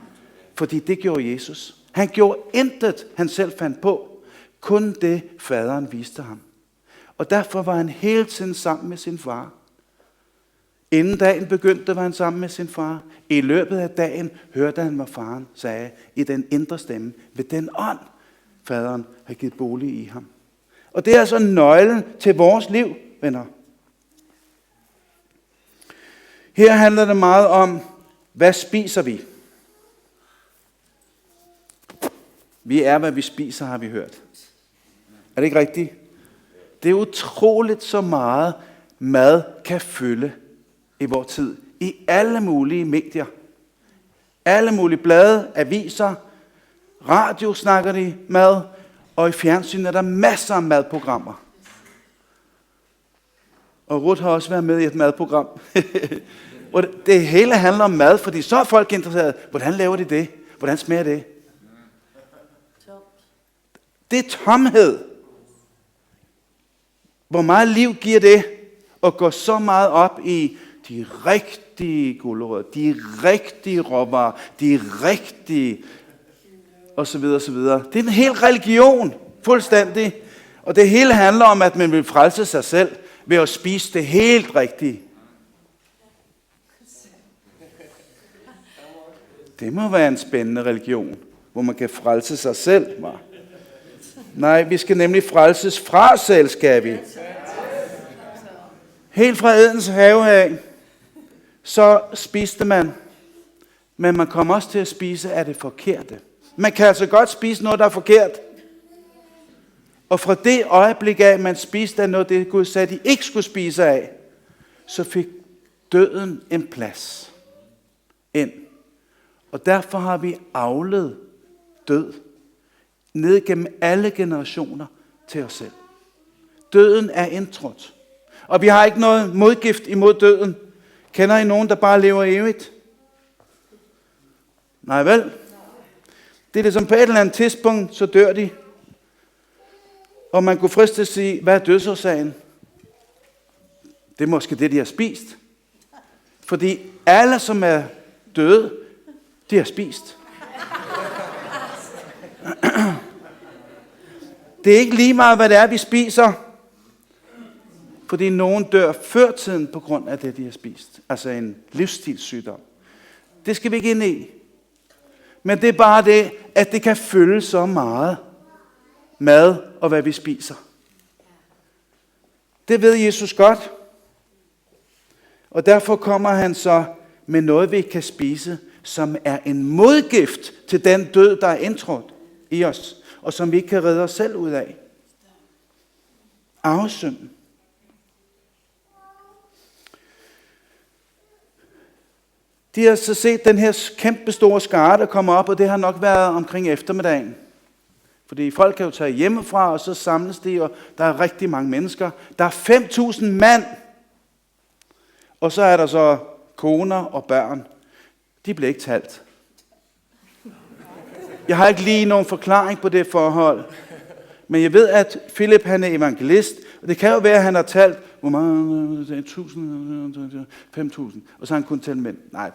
Fordi det gjorde Jesus. Han gjorde intet, han selv fandt på. Kun det, faderen viste ham. Og derfor var han hele tiden sammen med sin far. Inden dagen begyndte, var han sammen med sin far. I løbet af dagen hørte han, hvad faren sagde i den indre stemme. Ved den ånd, faderen har givet bolig i ham. Og det er altså nøglen til vores liv, venner. Her handler det meget om, hvad spiser vi? Vi er, hvad vi spiser, har vi hørt. Er det ikke rigtigt? Det er utroligt så meget mad kan fylde i vores tid. I alle mulige medier. Alle mulige blade, aviser, radio snakker de mad, og i fjernsyn er der masser af madprogrammer. Og Ruth har også været med i et madprogram. Og det hele handler om mad, fordi så er folk interesseret. Hvordan laver de det? Hvordan smager det? Det er tomhed. Hvor meget liv giver det at gå så meget op i de rigtige gulerødder, de rigtige råvarer, de rigtige, og så videre, og så videre. Det er en hel religion, fuldstændig. Og det hele handler om, at man vil frelse sig selv ved at spise det helt rigtige. Det må være en spændende religion, hvor man kan frelse sig selv. Nej, vi skal nemlig frelses fra selv, skal vi. Helt fra Edens have af, så spiste man. Men man kommer også til at spise af det forkerte. Man kan altså godt spise noget, der er forkert. Og fra det øjeblik af, man spiste af noget, det Gud sagde, de ikke skulle spise af, så fik døden en plads ind. Og derfor har vi avlet død ned gennem alle generationer til os selv. Døden er indtrådt. Og vi har ikke noget modgift imod døden. Kender I nogen, der bare lever evigt? Nej vel? Det er det som på et eller andet tidspunkt, så dør de. Og man kunne friste til at sige, hvad er dødsårsagen? Det er måske det, de har spist. Fordi alle, som er døde, de har spist. Det er ikke lige meget, hvad det er, vi spiser. Fordi nogen dør før tiden på grund af det, de har spist. Altså en livsstilssygdom. Det skal vi ikke ind i. Men det er bare det, at det kan fylde så meget mad og hvad vi spiser. Det ved Jesus godt. Og derfor kommer han så med noget, vi kan spise, som er en modgift til den død, der er indtrådt i os, og som vi ikke kan redde os selv ud af. Arvesynden. De har så set den her kæmpe store skare, der kommer op, og det har nok været omkring eftermiddagen. Fordi folk kan jo tage hjemmefra, og så samles de, og der er rigtig mange mennesker. Der er 5.000 mand, og så er der så koner og børn. De bliver ikke talt. Jeg har ikke lige nogen forklaring på det forhold. Men jeg ved, at Philip han er evangelist, og det kan jo være, at han har talt, hvor mange, 1.000, 5.000, og så har han kun talt mænd. Nej,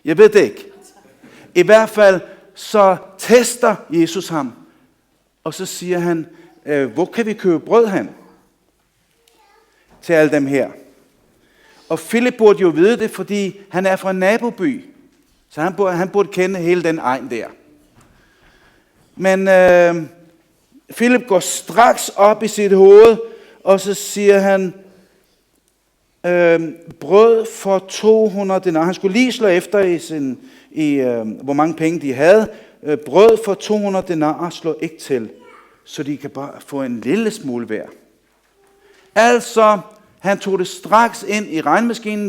jeg ved det ikke. I hvert fald så tester Jesus ham, og så siger han, hvor kan vi købe brød hen? Til alle dem her. Og Philip burde jo vide det, fordi han er fra en naboby. Så han burde kende hele den egen der. Men Philip går straks op i sit hoved, og så siger han, brød for 200 denarer. Han skulle lige slå efter hvor mange penge de havde. Brød for 200 denarer slår ikke til, så de kan bare få en lille smule hver. Altså, han tog det straks ind i regnmaskinen.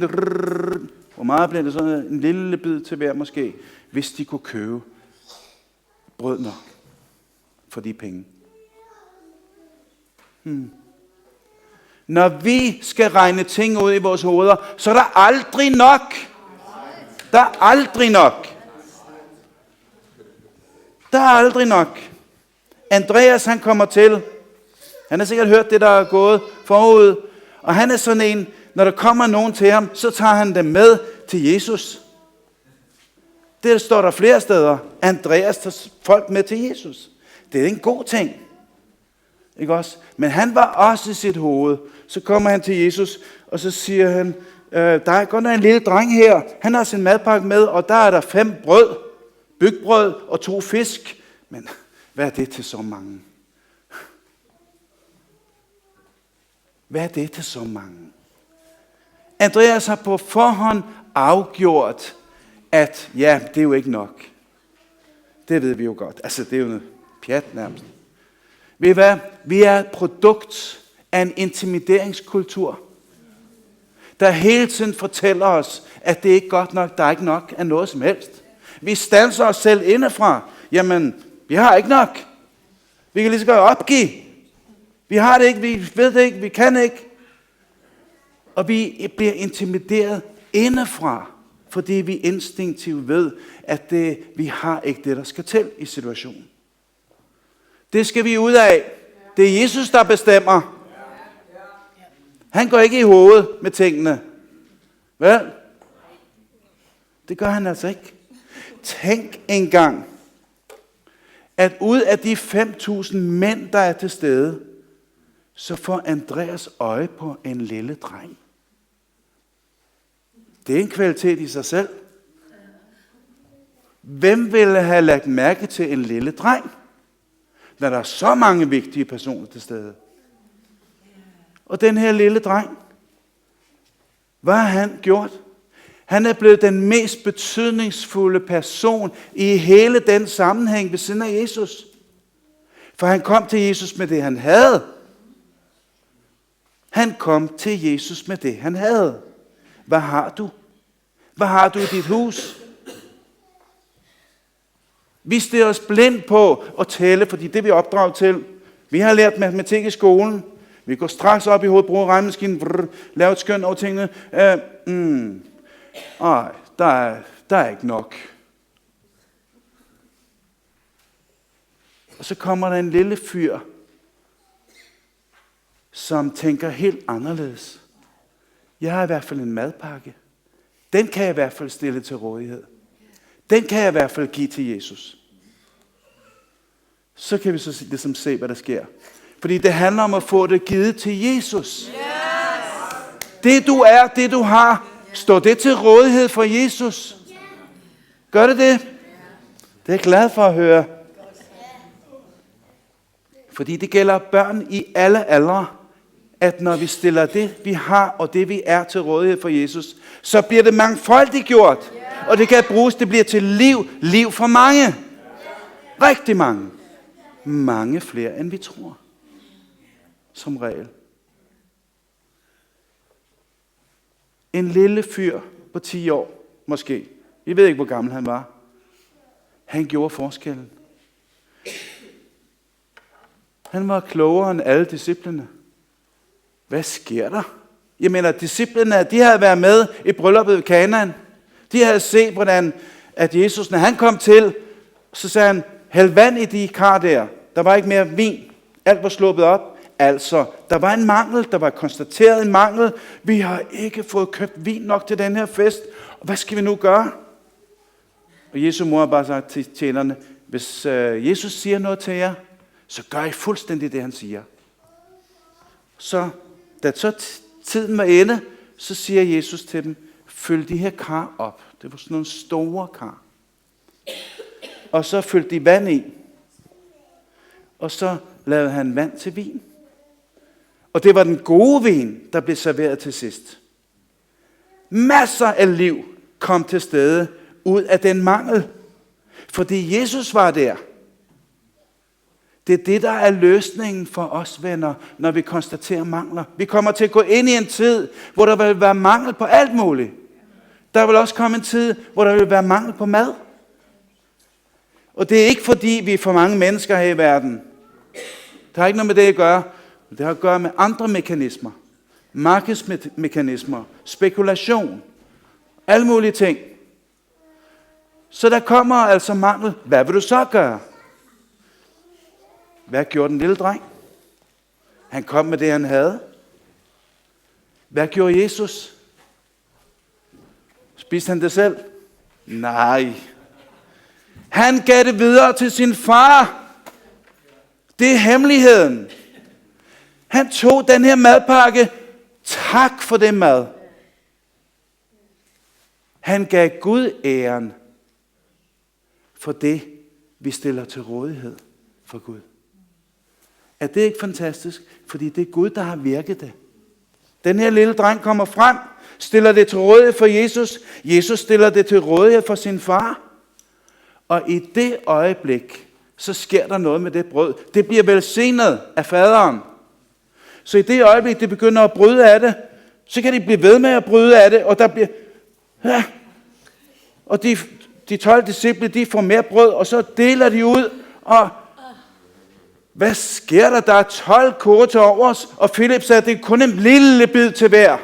Hvor meget blev det så? En lille bid til hver måske, hvis de kunne købe brød nok for de penge. Når vi skal regne ting ud i vores hoveder, så er der aldrig nok. Der er aldrig nok. Der er aldrig nok. Andreas han kommer til. Han har sikkert hørt det, der er gået forud. Og han er sådan en, når der kommer nogen til ham, så tager han dem med til Jesus. Det står der flere steder. Andreas tager folk med til Jesus. Det er en god ting. Ikke også? Men han var også i sit hoved. Så kommer han til Jesus, og så siger han, der er godt nok en lille dreng her. Han har sin madpakke med, og der er der 5 brød, bygbrød og 2 fisk. Men hvad er det til så mange? Hvad er det til så mange? Andreas har på forhånd afgjort, at ja, det er jo ikke nok. Det ved vi jo godt. Altså, det er jo noget pjat nærmest. Ved I hvad? Vi er et produkt af en intimideringskultur, der hele tiden fortæller os, at det ikke er godt nok, der er ikke nok af noget som helst. Vi standser os selv indefra. Jamen, vi har ikke nok. Vi kan lige så godt opgive. Vi har det ikke, vi ved det ikke, vi kan ikke. Og vi bliver intimideret indefra, fordi vi instinktivt ved, at vi har ikke det, der skal til i situationen. Det skal vi ud af. Det er Jesus, der bestemmer. Han går ikke i hovedet med tingene. Vel? Det gør han altså ikke. Tænk engang, at ud af de 5.000 mænd, der er til stede, så får Andreas øje på en lille dreng. Det er en kvalitet i sig selv. Hvem ville have lagt mærke til en lille dreng, når der er så mange vigtige personer til stede? Og den her lille dreng, hvad har han gjort? Han er blevet den mest betydningsfulde person i hele den sammenhæng ved siden af Jesus. For han kom til Jesus med det, han havde. Han kom til Jesus med det, han havde. Hvad har du? Hvad har du i dit hus? Vi stirrer os blind på at tælle, fordi det vi er opdraget til. Vi har lært matematik i skolen. Vi går straks op i hovedet, bruger regnemaskinen, laver et skøn over tingene. Der er ikke nok. Og så kommer der en lille fyr, som tænker helt anderledes. Jeg har i hvert fald en madpakke. Den kan jeg i hvert fald stille til rådighed. Den kan jeg i hvert fald give til Jesus. Så kan vi så ligesom se, hvad der sker. Fordi det handler om at få det givet til Jesus. Yes. Det du er, det du har, står det til rådighed for Jesus? Gør det det? Det er jeg glad for at høre. Fordi det gælder børn i alle aldre, at når vi stiller det, vi har, og det vi er til rådighed for Jesus, så bliver det mangfoldigt gjort. Og det kan bruges, det bliver til liv for mange. Rigtig mange. Mange flere, end vi tror. Som regel. En lille fyr på 10 år, måske. Vi ved ikke, hvor gammel han var. Han gjorde forskellen. Han var klogere end alle disciplene. Hvad sker der? Jeg mener, disciplene, de havde været med i brylluppet ved Kanaan. De havde set, hvordan at Jesus, når han kom til, så sagde han, hæld vand i de kar der. Der var ikke mere vin. Alt var sluppet op. Altså, der var en mangel. Der var konstateret en mangel. Vi har ikke fået købt vin nok til den her fest. Og hvad skal vi nu gøre? Og Jesu mor har bare sagt til tjenerne, hvis Jesus siger noget til jer, så gør I fuldstændig det, han siger. Så da tiden var inde, så siger Jesus til dem, fyld de her kar op. Det var sådan nogle store kar. Og så fyldte de vand i. Og så lavede han vand til vin. Og det var den gode vin, der blev serveret til sidst. Masser af liv kom til stede ud af den mangel. Fordi Jesus var der. Det er det, der er løsningen for os, venner, når vi konstaterer mangler. Vi kommer til at gå ind i en tid, hvor der vil være mangel på alt muligt. Der vil også komme en tid, hvor der vil være mangel på mad. Og det er ikke fordi, vi er for mange mennesker her i verden. Det har ikke noget med det at gøre. Det har at gøre med andre mekanismer. Markedsmekanismer, spekulation, alle mulige ting. Så der kommer altså mangel. Hvad vil du så gøre? Hvad gjorde den lille dreng? Han kom med det, han havde. Hvad gjorde Jesus? Spiste han det selv? Nej. Han gav det videre til sin far. Det er hemmeligheden. Han tog den her madpakke. Tak for det mad. Han gav Gud æren for det, vi stiller til rådighed for Gud. Er det ikke fantastisk? Fordi det er Gud, der har virket det. Den her lille dreng kommer frem, stiller det til rådighed for Jesus. Jesus stiller det til rådighed for sin far. Og i det øjeblik, så sker der noget med det brød. Det bliver velsignet af faderen. Så i det øjeblik, det begynder at bryde af det, så kan de blive ved med at bryde af det, og der bliver... Ja. Og de 12 disciple, de får mere brød, og så deler de ud, og hvad sker der? Der er 12 kurve til overs, og Philip sagde, at det er kun en lille bid til hver.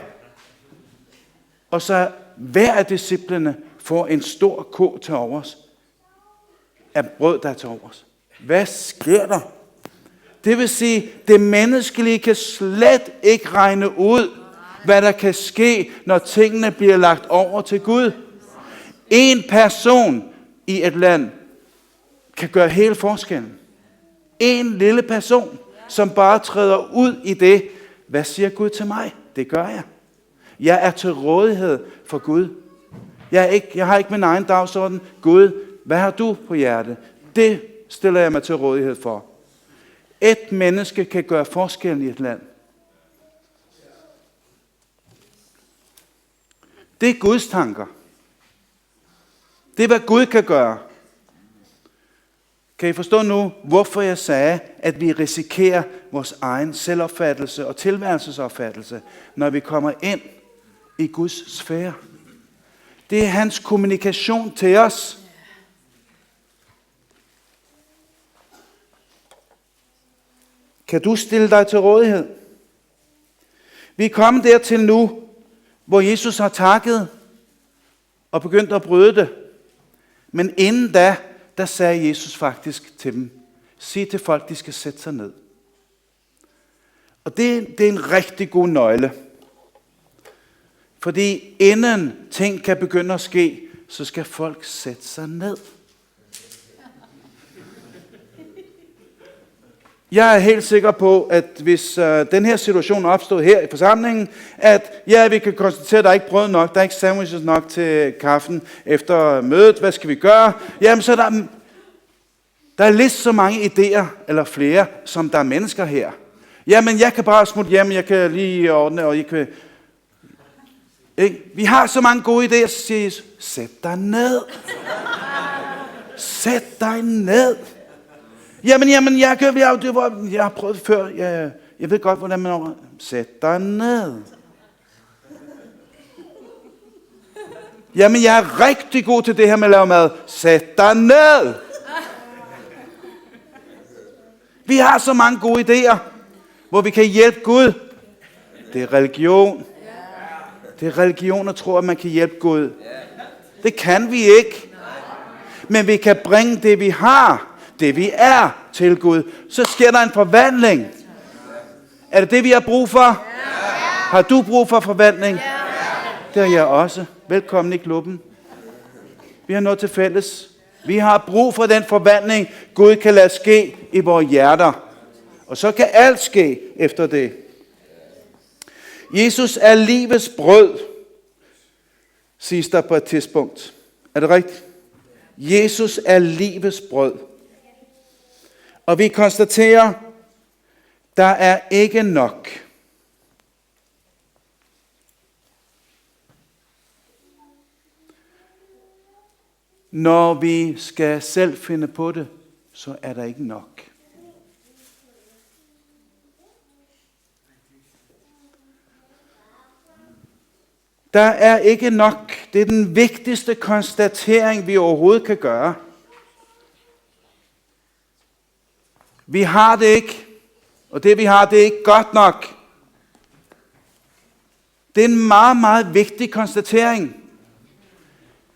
Og så hver af disciplene får en stor kurv til overs af brød, der er til overs. Hvad sker der? Det vil sige, det menneskelige kan slet ikke regne ud, hvad der kan ske, når tingene bliver lagt over til Gud. En person i et land kan gøre hele forskellen. En lille person, som bare træder ud i det. Hvad siger Gud til mig? Det gør jeg. Jeg er til rådighed for Gud. Jeg har ikke min egen dagsorden. Gud, hvad har du på hjerte? Det stiller jeg mig til rådighed for. Et menneske kan gøre forskellen i et land. Det er Guds tanker. Det er, hvad Gud kan gøre. Kan I forstå nu, hvorfor jeg sagde, at vi risikerer vores egen selvopfattelse og tilværelsesopfattelse, når vi kommer ind i Guds sfære? Det er hans kommunikation til os. Kan du stille dig til rådighed? Vi er kommet dertil nu, hvor Jesus har takket og begyndt at bryde det. Men inden da, der sagde Jesus faktisk til dem, sig til folk, de skal sætte sig ned. Og det er en rigtig god nøgle. Fordi inden ting kan begynde at ske, så skal folk sætte sig ned. Jeg er helt sikker på, at hvis den her situation opstod her i forsamlingen, at ja, vi kan konstatere, at der er ikke brød nok, der er ikke sandwiches nok til kaffen efter mødet, hvad skal vi gøre? Jamen, så der er lidt så mange idéer, eller flere, som der er mennesker her. Jamen, jeg kan bare smutte hjem, jeg kan lige ordne, og jeg kan... Ikke? Vi har så mange gode idéer, så siger Jesus, sæt dig ned. Sæt dig ned. Jamen, jeg har prøvet det før. Jeg ved godt, hvordan man... Sæt dig ned. Jamen, jeg er rigtig god til det her med at lave mad. Sæt dig ned. Vi har så mange gode idéer, hvor vi kan hjælpe Gud. Det er religion. Det er religion at tro, at man kan hjælpe Gud. Det kan vi ikke. Men vi kan bringe det, vi har, det vi er, til Gud. Så sker der en forvandling. Er det det, vi har brug for? Har du brug for forvandling? Det har jeg også. Velkommen i klubben. Vi har noget til fælles. Vi har brug for den forvandling, Gud kan lade ske i vores hjerter. Og så kan alt ske efter det. Jesus er livets brød, siges der på et tidspunkt. Er det rigtigt? Jesus er livets brød. Og vi konstaterer, der er ikke nok. Når vi skal selv finde på det, så er der ikke nok. Der er ikke nok. Det er den vigtigste konstatering, vi overhovedet kan gøre. Vi har det ikke, og det vi har, det er ikke godt nok. Det er en meget, meget vigtig konstatering.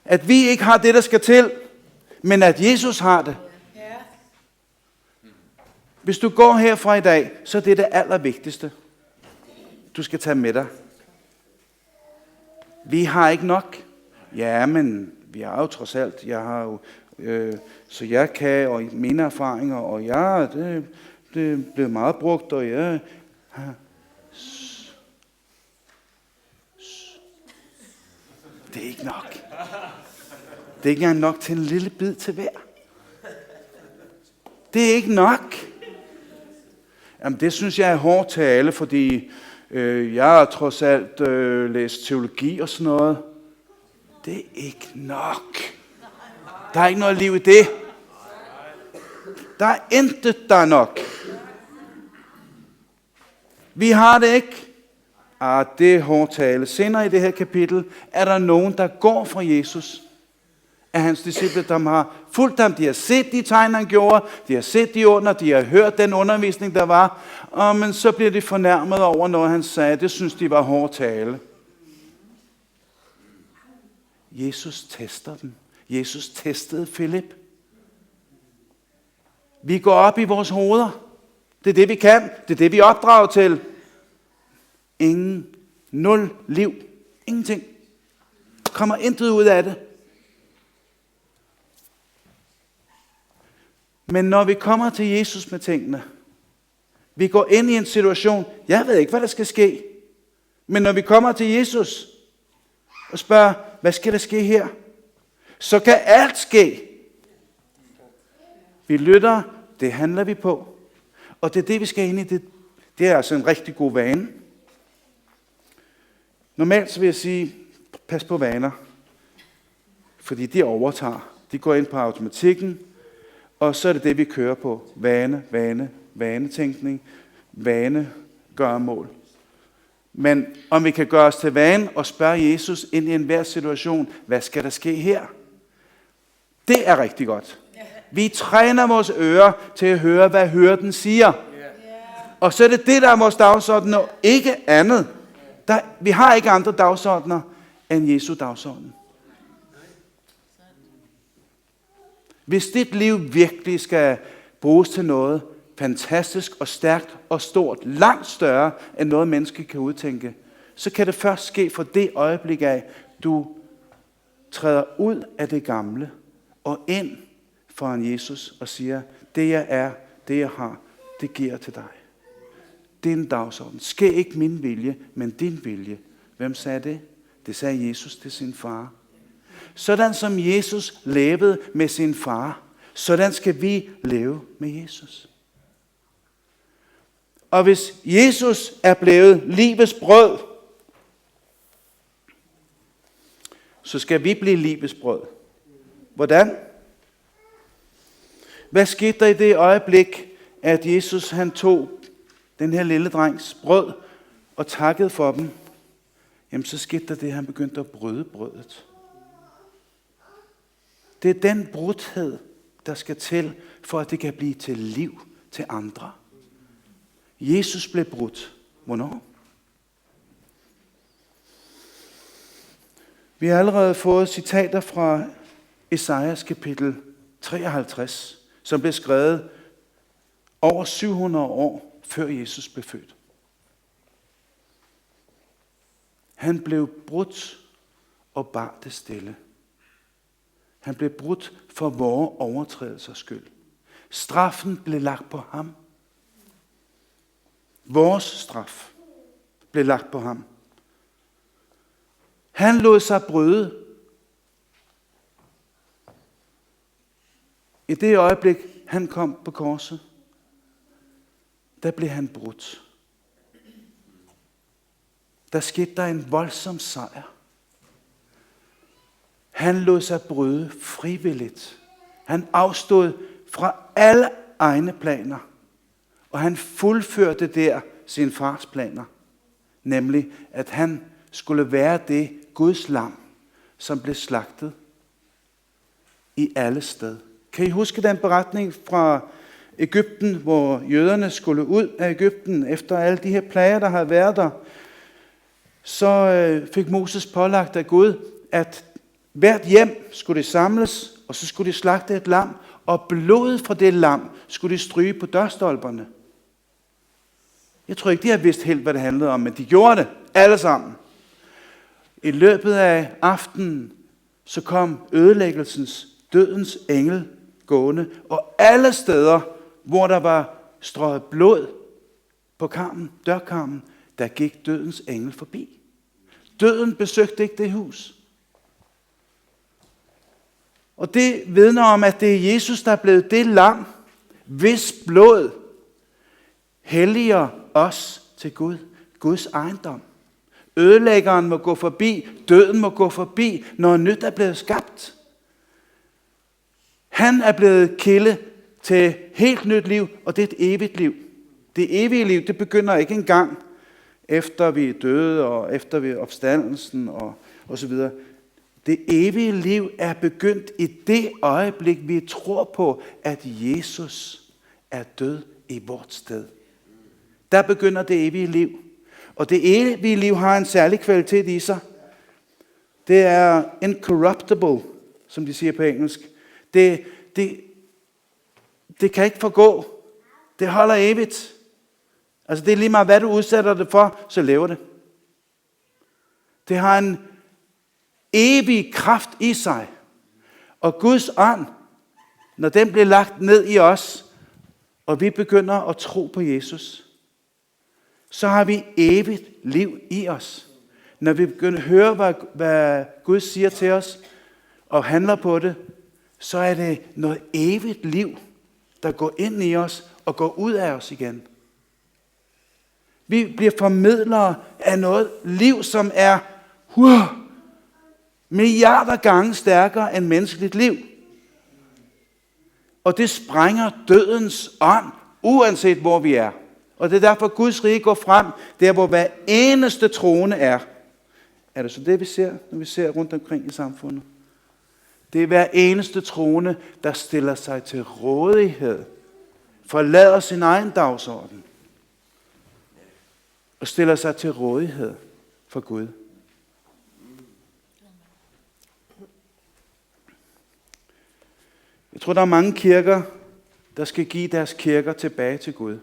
At vi ikke har det, der skal til, men at Jesus har det. Hvis du går herfra i dag, så er det det allervigtigste, du skal tage med dig. Vi har ikke nok. Ja, men vi har jo trods alt. Jeg har jo, så jeg kan, og mine erfaringer, og det blev meget brugt, og jeg... Det er ikke nok. Det er ikke engang nok til en lille bid til hver. Det er ikke nok. Jamen, det synes jeg er hårdt til alle, fordi jeg har trods alt læst teologi og sådan noget. Det er ikke nok. Der er ikke noget liv i det. Der er intet, der er nok. Vi har det ikke. Det er hårdt tale. Senere i det her kapitel er der nogen, der går fra Jesus. Af hans disciple, der har fulgt ham. De har set de tegn, han gjorde. De har set de under. De har hørt den undervisning, der var. Men så bliver de fornærmet over noget, han sagde. Det synes de var hårdt tale. Jesus tester dem. Jesus testede Filip. Vi går op i vores hoveder. Det er det, vi kan. Det er det, vi opdrager til. Ingen Nul liv. Ingenting. Kommer intet ud af det. Men når vi kommer til Jesus med tingene, vi går ind i en situation, jeg ved ikke, hvad der skal ske. Men når vi kommer til Jesus og spørger, hvad skal der ske her? Så kan alt ske. Vi lytter, det handler vi på. Og det er det, vi skal ind i. Det er altså en rigtig god vane. Normalt så vil jeg sige, pas på vaner. Fordi de overtager. De går ind på automatikken. Og så er det det, vi kører på. Vanetænkning, gøremål. Men om vi kan gøre os til vane og spørge Jesus ind i enhver situation, hvad skal der ske her? Det er rigtig godt. Vi træner vores ører til at høre, hvad hørten siger. Og så er det det, der er vores dagsorden, og ikke andet. Vi har ikke andre dagsordener end Jesu dagsorden. Hvis dit liv virkelig skal bruges til noget fantastisk og stærkt og stort, langt større end noget menneske kan udtænke, så kan det først ske fra det øjeblik af, du træder ud af det gamle og ind foran Jesus og siger, det jeg er, det jeg har, det giver jeg til dig. Det er en dagsorden. Ske ikke min vilje, men din vilje. Hvem sagde det? Det sagde Jesus til sin far. Sådan som Jesus levede med sin far, sådan skal vi leve med Jesus. Og hvis Jesus er blevet livets brød, så skal vi blive livets brød. Hvordan? Hvad skete der i det øjeblik, at Jesus han tog den her lille drengs brød og takkede for dem? Jamen så skete der det, at han begyndte at bryde brødet. Det er den brudhed, der skal til, for at det kan blive til liv til andre. Jesus blev brudt. Hvornår? Vi har allerede fået citater fra Esajas kapitel 53, som blev skrevet over 700 år før Jesus blev født. Han blev brudt og bar det stille. Han blev brudt for vores overtrædelsers skyld. Straffen blev lagt på ham. Vores straf blev lagt på ham. Han lod sig bryde. I det øjeblik, han kom på korset, der blev han brudt. Der skete der en voldsom sejr. Han lod sig bryde frivilligt. Han afstod fra alle egne planer. Og han fuldførte der sin fars planer. Nemlig, at han skulle være det Guds lam, som blev slagtet i alle sted. Kan I huske den beretning fra Egypten, hvor jøderne skulle ud af Egypten efter alle de her plager, der havde været der? Så fik Moses pålagt af Gud, at hvert hjem skulle det samles, og så skulle de slagte et lam, og blodet fra det lam skulle de stryge på dørstolperne. Jeg tror ikke, de har vidst helt, hvad det handlede om, men de gjorde det alle sammen. I løbet af aftenen, så kom ødelæggelsens, dødens engel gående, og alle steder, hvor der var strøget blod på karmen, dørkarmen, der gik dødens engel forbi. Døden besøgte ikke det hus. Og det vidner om, at det er Jesus, der er blevet det lam, hvis blod helliger os til Gud, Guds ejendom. Ødelæggeren må gå forbi, døden må gå forbi, når nyt er blevet skabt. Han er blevet kilde til helt nyt liv, og det er et evigt liv. Det evige liv, det begynder ikke engang efter vi er døde, og efter vi er opstandelsen, og så videre. Det evige liv er begyndt i det øjeblik, vi tror på, at Jesus er død i vort sted. Der begynder det evige liv. Og det evige liv har en særlig kvalitet i sig. Det er incorruptible, som de siger på engelsk. Det kan ikke forgå. Det holder evigt. Altså det er lige meget, hvad du udsætter det for, så lever det. Det har en evig kraft i sig. Og Guds ånd, når den bliver lagt ned i os, og vi begynder at tro på Jesus, så har vi evigt liv i os. Når vi begynder at høre, hvad Gud siger til os, og handler på det, så er det noget evigt liv, der går ind i os og går ud af os igen. Vi bliver formidlere af noget liv, som er milliarder gange stærkere end menneskeligt liv. Og det sprænger dødens ånd, uanset hvor vi er. Og det er derfor, Guds rige går frem, der hvor hver eneste troende er. Er det så det, vi ser, når vi ser rundt omkring i samfundet? Det er hver eneste troende, der stiller sig til rådighed, forlader sin egen dagsorden og stiller sig til rådighed for Gud. Jeg tror, der er mange kirker, der skal give deres kirker tilbage til Gud.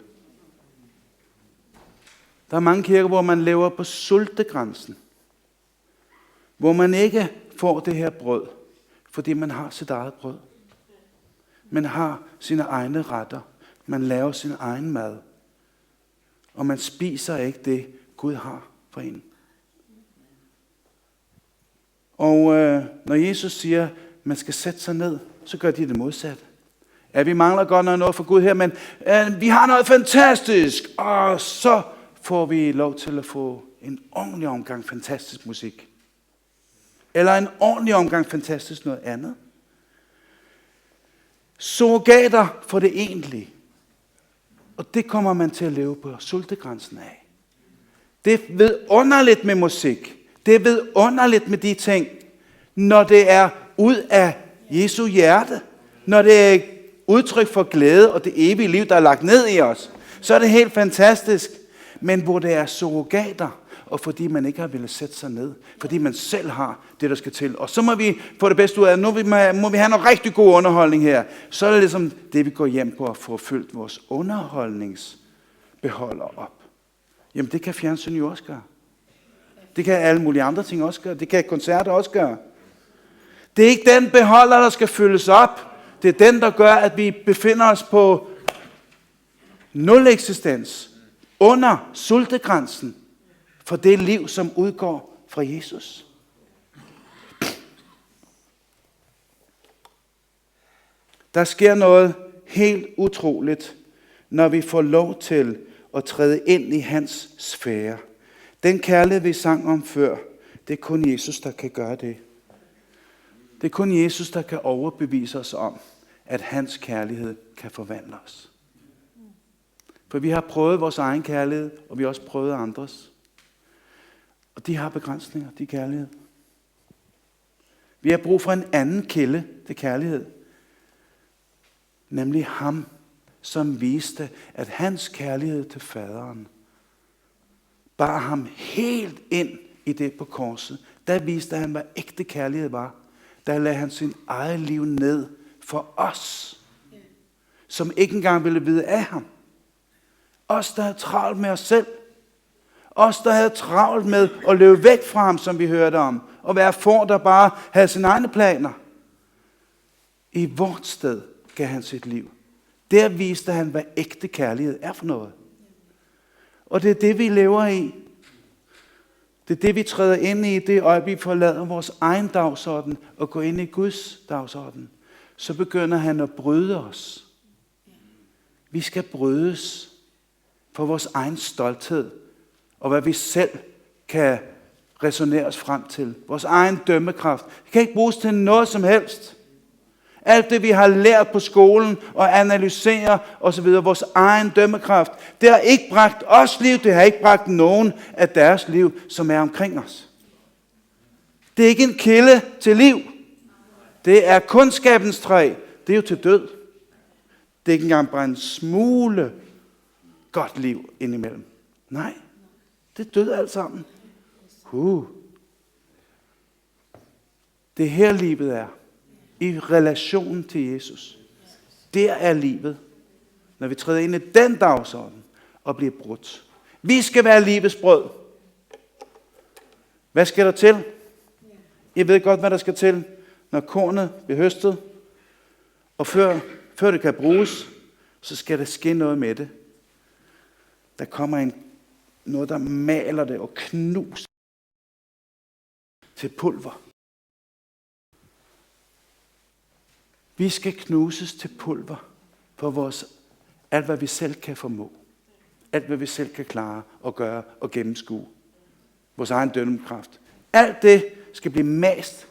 Der er mange kirker, hvor man lever på sultegrænsen. Hvor man ikke får det her brød, fordi man har sit eget brød. Man har sine egne retter. Man laver sin egen mad. Og man spiser ikke det, Gud har for en. Og når Jesus siger, at man skal sætte sig ned, så gør de det modsatte. Ja, vi mangler godt nok noget for Gud her, men vi har noget fantastisk. Og så får vi lov til at få en ordentlig omgang fantastisk musik. Eller en ordentlig omgang fantastisk noget andet. Surrogater for det egentlige. Og det kommer man til at leve på sultegrænsen af. Det er vidunderligt med musik. Det er vidunderligt med de ting, når det er ud af Jesu hjerte. Når det er udtryk for glæde og det evige liv, der er lagt ned i os. Så er det helt fantastisk. Men hvor det er surrogater, og fordi man ikke har ville sætte sig ned, fordi man selv har det, der skal til. Og så må vi få det bedste ud af, nu må vi have noget rigtig god underholdning her. Så er det ligesom det, vi går hjem på at få fyldt vores underholdningsbeholder op. Jamen det kan fjernsyn jo også gøre. Det kan alle mulige andre ting også gøre. Det kan koncerter også gøre. Det er ikke den beholder, der skal fyldes op. Det er den, der gør, at vi befinder os på nul eksistens. Under sultegrænsen for det liv, som udgår fra Jesus. Der sker noget helt utroligt, når vi får lov til at træde ind i hans sfære. Den kærlighed, vi sang om før, det er kun Jesus, der kan gøre det. Det er kun Jesus, der kan overbevise os om, at hans kærlighed kan forvandle os. For vi har prøvet vores egen kærlighed, og vi har også prøvet andres. Og de har begrænsninger, de kærlighed. Vi har brug for en anden kilde til kærlighed. Nemlig ham, som viste, at hans kærlighed til faderen bar ham helt ind i det på korset. Der viste han, hvad ægte kærlighed var. Der lagde han sin eget liv ned for os, som ikke engang ville vide af ham. Os, der havde travlt med os selv. Os, der havde travlt med at løbe væk fra ham, som vi hørte om. Og være for, der bare havde sine egne planer. I vort sted gav han sit liv. Der viste han, hvad ægte kærlighed er for noget. Og det er det, vi lever i. Det er det, vi træder ind i det øjeblik, vi forlader vores egen dagsorden og går ind i Guds dagsorden. Så begynder han at bryde os. Vi skal brydes for vores egen stolthed, og hvad vi selv kan resonere os frem til. Vores egen dømmekraft. Det kan ikke bruges til noget som helst. Alt det, vi har lært på skolen og analysere osv., vores egen dømmekraft, det har ikke bragt os liv, det har ikke bragt nogen af deres liv, som er omkring os. Det er ikke en kilde til liv. Det er kundskabens træ. Det er jo til død. Det er ikke engang bare en smule godt liv indimellem. Nej, det er død alt sammen. Det er her livet er. I relation til Jesus. Der er livet. Når vi træder ind i den dagsorden og bliver brudt. Vi skal være livets brød. Hvad skal der til? I ved godt, hvad der skal til, når kornet bliver høstet. Og før det kan bruges, så skal der ske noget med det. Der kommer noget, der maler det og knuser til pulver. Vi skal knuses til pulver for alt, hvad vi selv kan formå. Alt, hvad vi selv kan klare og gøre og gennemskue. Vores egen dømmekraft. Alt det skal blive mast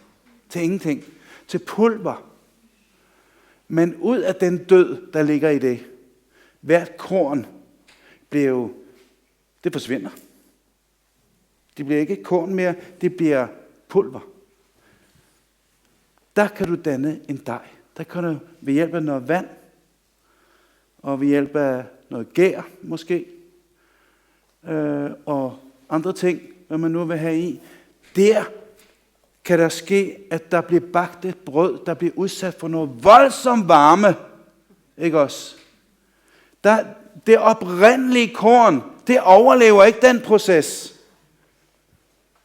til ingenting. Til pulver. Men ud af den død, der ligger i det, hvert korn det forsvinder. Det bliver ikke korn mere, det bliver pulver. Der kan du danne en dej. Der kan du ved hjælp af noget vand, og ved hjælp af noget gær måske, og andre ting, hvad man nu vil have i. Der kan der ske, at der bliver bagt et brød, der bliver udsat for noget voldsom varme. Ikke også? Det oprindelige korn, det overlever ikke den proces.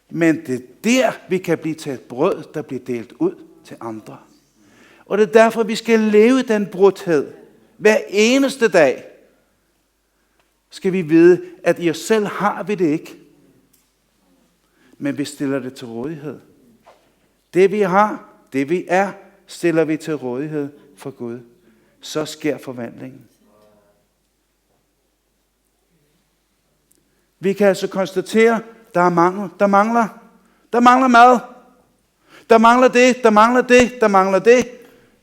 Men det er der, vi kan blive til et brød, der bliver delt ud til andre. Og det er derfor, vi skal leve den brudhed. Hver eneste dag skal vi vide, at i os selv har vi det ikke. Men vi stiller det til rådighed. Det vi har, det vi er, stiller vi til rådighed for Gud. Så sker forvandlingen. Vi kan altså konstatere, der er mangel. Der mangler mad. Der mangler det, der mangler det, der mangler det.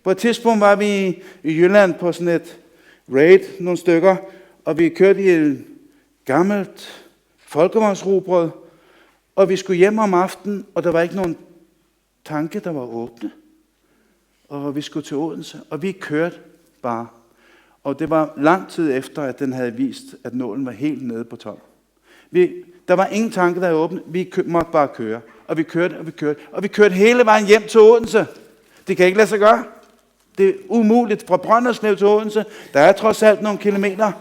På et tidspunkt var vi i Jylland på sådan et raid, nogle stykker, og vi kørte i et gammelt folkevognsrugbrød, og vi skulle hjem om aftenen, og der var ikke nogen tanke, der var åbne. Og vi skulle til Odense, og vi kørte bare. Og det var lang tid efter, at den havde vist, at nålen var helt nede på 12. Der var ingen tanke, der var åbne. Vi måtte bare køre. Og vi kørte, og vi kørte. Og vi kørte hele vejen hjem til Odense. Det kan ikke lade sig gøre. Det er umuligt fra Brønderslev til Odense. Der er trods alt nogle kilometer.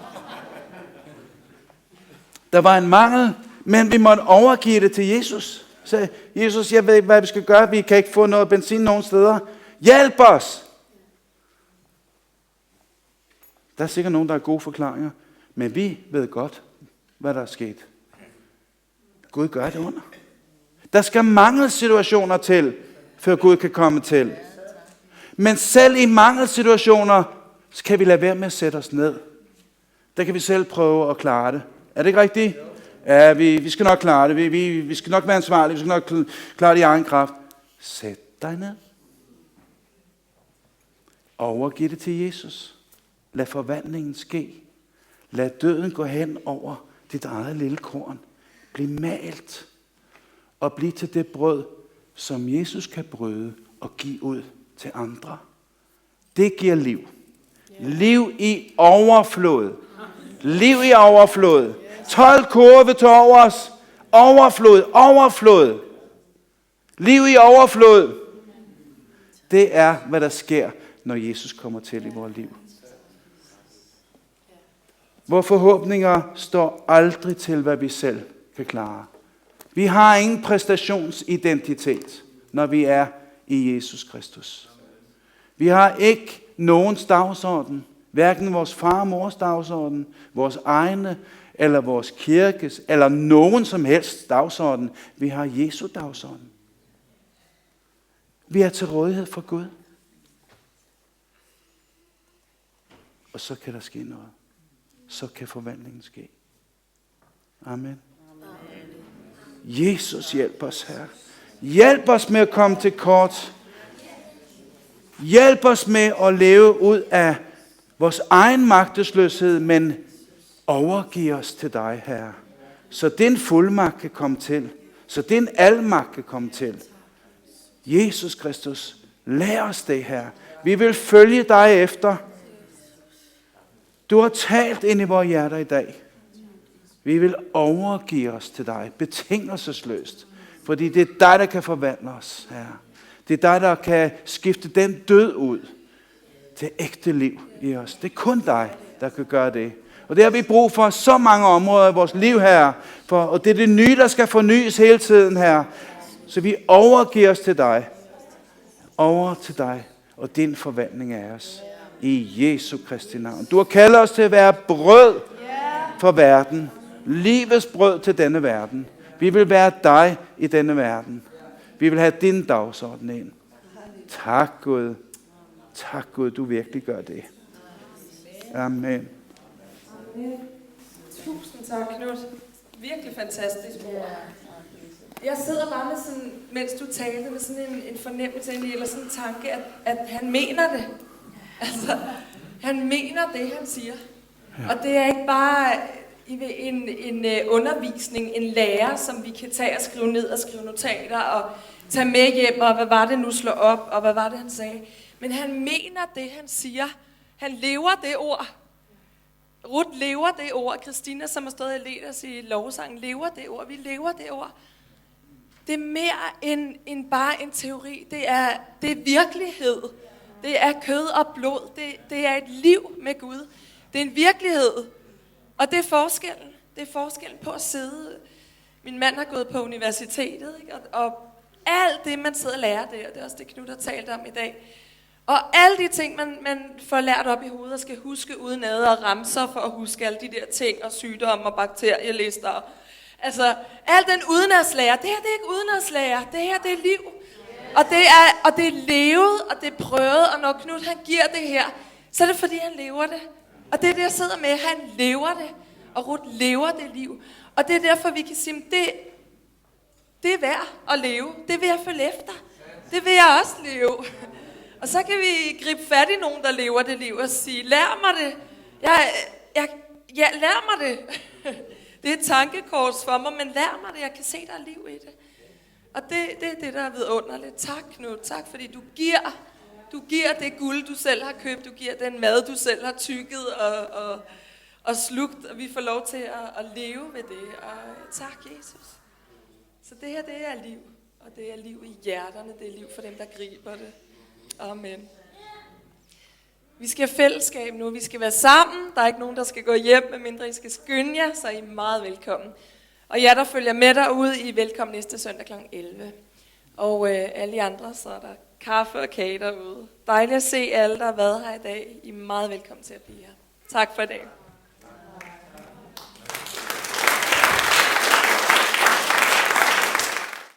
Der var en mangel, men vi måtte overgive det til Jesus. Så Jesus, jeg ved ikke, hvad vi skal gøre. Vi kan ikke få noget benzin nogen steder. Hjælp os! Der er sikkert nogen, der har gode forklaringer. Men vi ved godt, hvad der er sket. Gud gør det under. Der skal mangelsituationer til, før Gud kan komme til. Men selv i mangelsituationer, så kan vi lade være med at sætte os ned. Der kan vi selv prøve at klare det. Er det ikke rigtigt? Ja, vi skal nok klare det. Vi skal nok være ansvarlige. Vi skal nok klare det i egen kraft. Sæt dig ned. Overgiv det til Jesus. Lad forvandlingen ske. Lad døden gå hen over dit eget lille korn. Bliv malt. Og bliv til det brød, som Jesus kan bryde og give ud til andre. Det giver liv. Liv i overflod. Liv i overflod. 12 kurve til overs. Overflod. Liv i overflod. Det er, hvad der sker, når Jesus kommer til i vores liv. Vores forhåbninger står aldrig til, hvad vi selv kan klare. Vi har ingen præstationsidentitet, når vi er i Jesus Kristus. Vi har ikke nogens dagsorden, hverken vores far og mors dagsorden, vores egne, eller vores kirkes, eller nogen som helst dagsorden. Vi har Jesu dagsorden. Vi er til rådighed for Gud. Og så kan der ske noget. Så kan forvandlingen ske. Amen. Jesus, hjælp os, Herre. Hjælp os med at komme til kort. Hjælp os med at leve ud af vores egen magtesløshed, men overgiv os til dig, Herre. Så din fuldmagt kan komme til. Så din almagt kan komme til. Jesus Kristus, lær os det, Herre. Vi vil følge dig efter. Du har talt ind i vores hjerter i dag. Vi vil overgive os til dig, betingelsesløst. Fordi det er dig, der kan forvandle os, Herre. Det er dig, der kan skifte den død ud til ægte liv i os. Det er kun dig, der kan gøre det. Og det har vi brug for så mange områder i vores liv, Herre. Og det er det nye, der skal fornyes hele tiden, Herre. Så vi overgiver os til dig. Over til dig og din forvandling af os. I Jesu Kristi navn. Du har kaldet os til at være brød for verden. Livets brød til denne verden. Vi vil være dig i denne verden. Vi vil have din dagsorden ind. Tak Gud. Tak Gud, du virkelig gør det. Amen. Tusind tak, Knud. Virkelig fantastisk. Jeg sidder bare med sådan, mens du talte, med sådan en fornemmelse eller sådan en tanke, at han mener det. Altså, han mener det, han siger. Ja. Og det er ikke bare en undervisning, en lærer, som vi kan tage og skrive ned og skrive notater og tage med hjem, og hvad var det nu slå op, og hvad var det, han sagde. Men han mener det, han siger. Han lever det ord. Ruth lever det ord. Christina, som har stået og ledt os i lovsangen, lever det ord. Vi lever det ord. Det er mere end bare en teori. Det er virkelighed. Det er kød og blod. Det er et liv med Gud. Det er en virkelighed. Og det er forskellen. Det er forskellen på at sidde. Min mand har gået på universitetet, ikke? Og alt det, man sidder og lærer der, det er også det, Knud har talt om i dag. Og alle de ting, man får lært op i hovedet og skal huske udenad og ramser for at huske alle de der ting og sygdomme og bakterielister. Altså, al den udenadslære, det her det er ikke udenadslære, det her det er liv. Og det er levet, og det er prøvet, og når Knud han giver det her, så er det fordi han lever det. Og det er det, jeg sidder med, han lever det, og Ruth lever det liv. Og det er derfor, vi kan sige, det er værd at leve, det vil jeg følge efter, det vil jeg også leve. Og så kan vi gribe fat i nogen, der lever det liv, og sige, lær mig det. Lær mig det. Det er et tankekors for mig, men lær mig det. Jeg kan se, der er liv i det. Og det er det, der er vidunderligt. Tak, Knud. Tak, fordi du giver det guld, du selv har købt. Du giver den mad, du selv har tygget og slugt. Og vi får lov til at leve ved det. Og tak, Jesus. Så det her, det er liv. Og det er liv i hjerterne. Det er liv for dem, der griber det. Amen. Vi skal have fællesskab nu. Vi skal være sammen. Der er ikke nogen, der skal gå hjem, medmindre I skal skynde jer, så I er meget velkommen. Og jer, der følger med derude, I er velkommen næste søndag kl. 11. Og alle de andre, så er der kaffe og kage derude. Dejligt at se alle, der har været her i dag. I er meget velkommen til at blive her. Tak for i dag.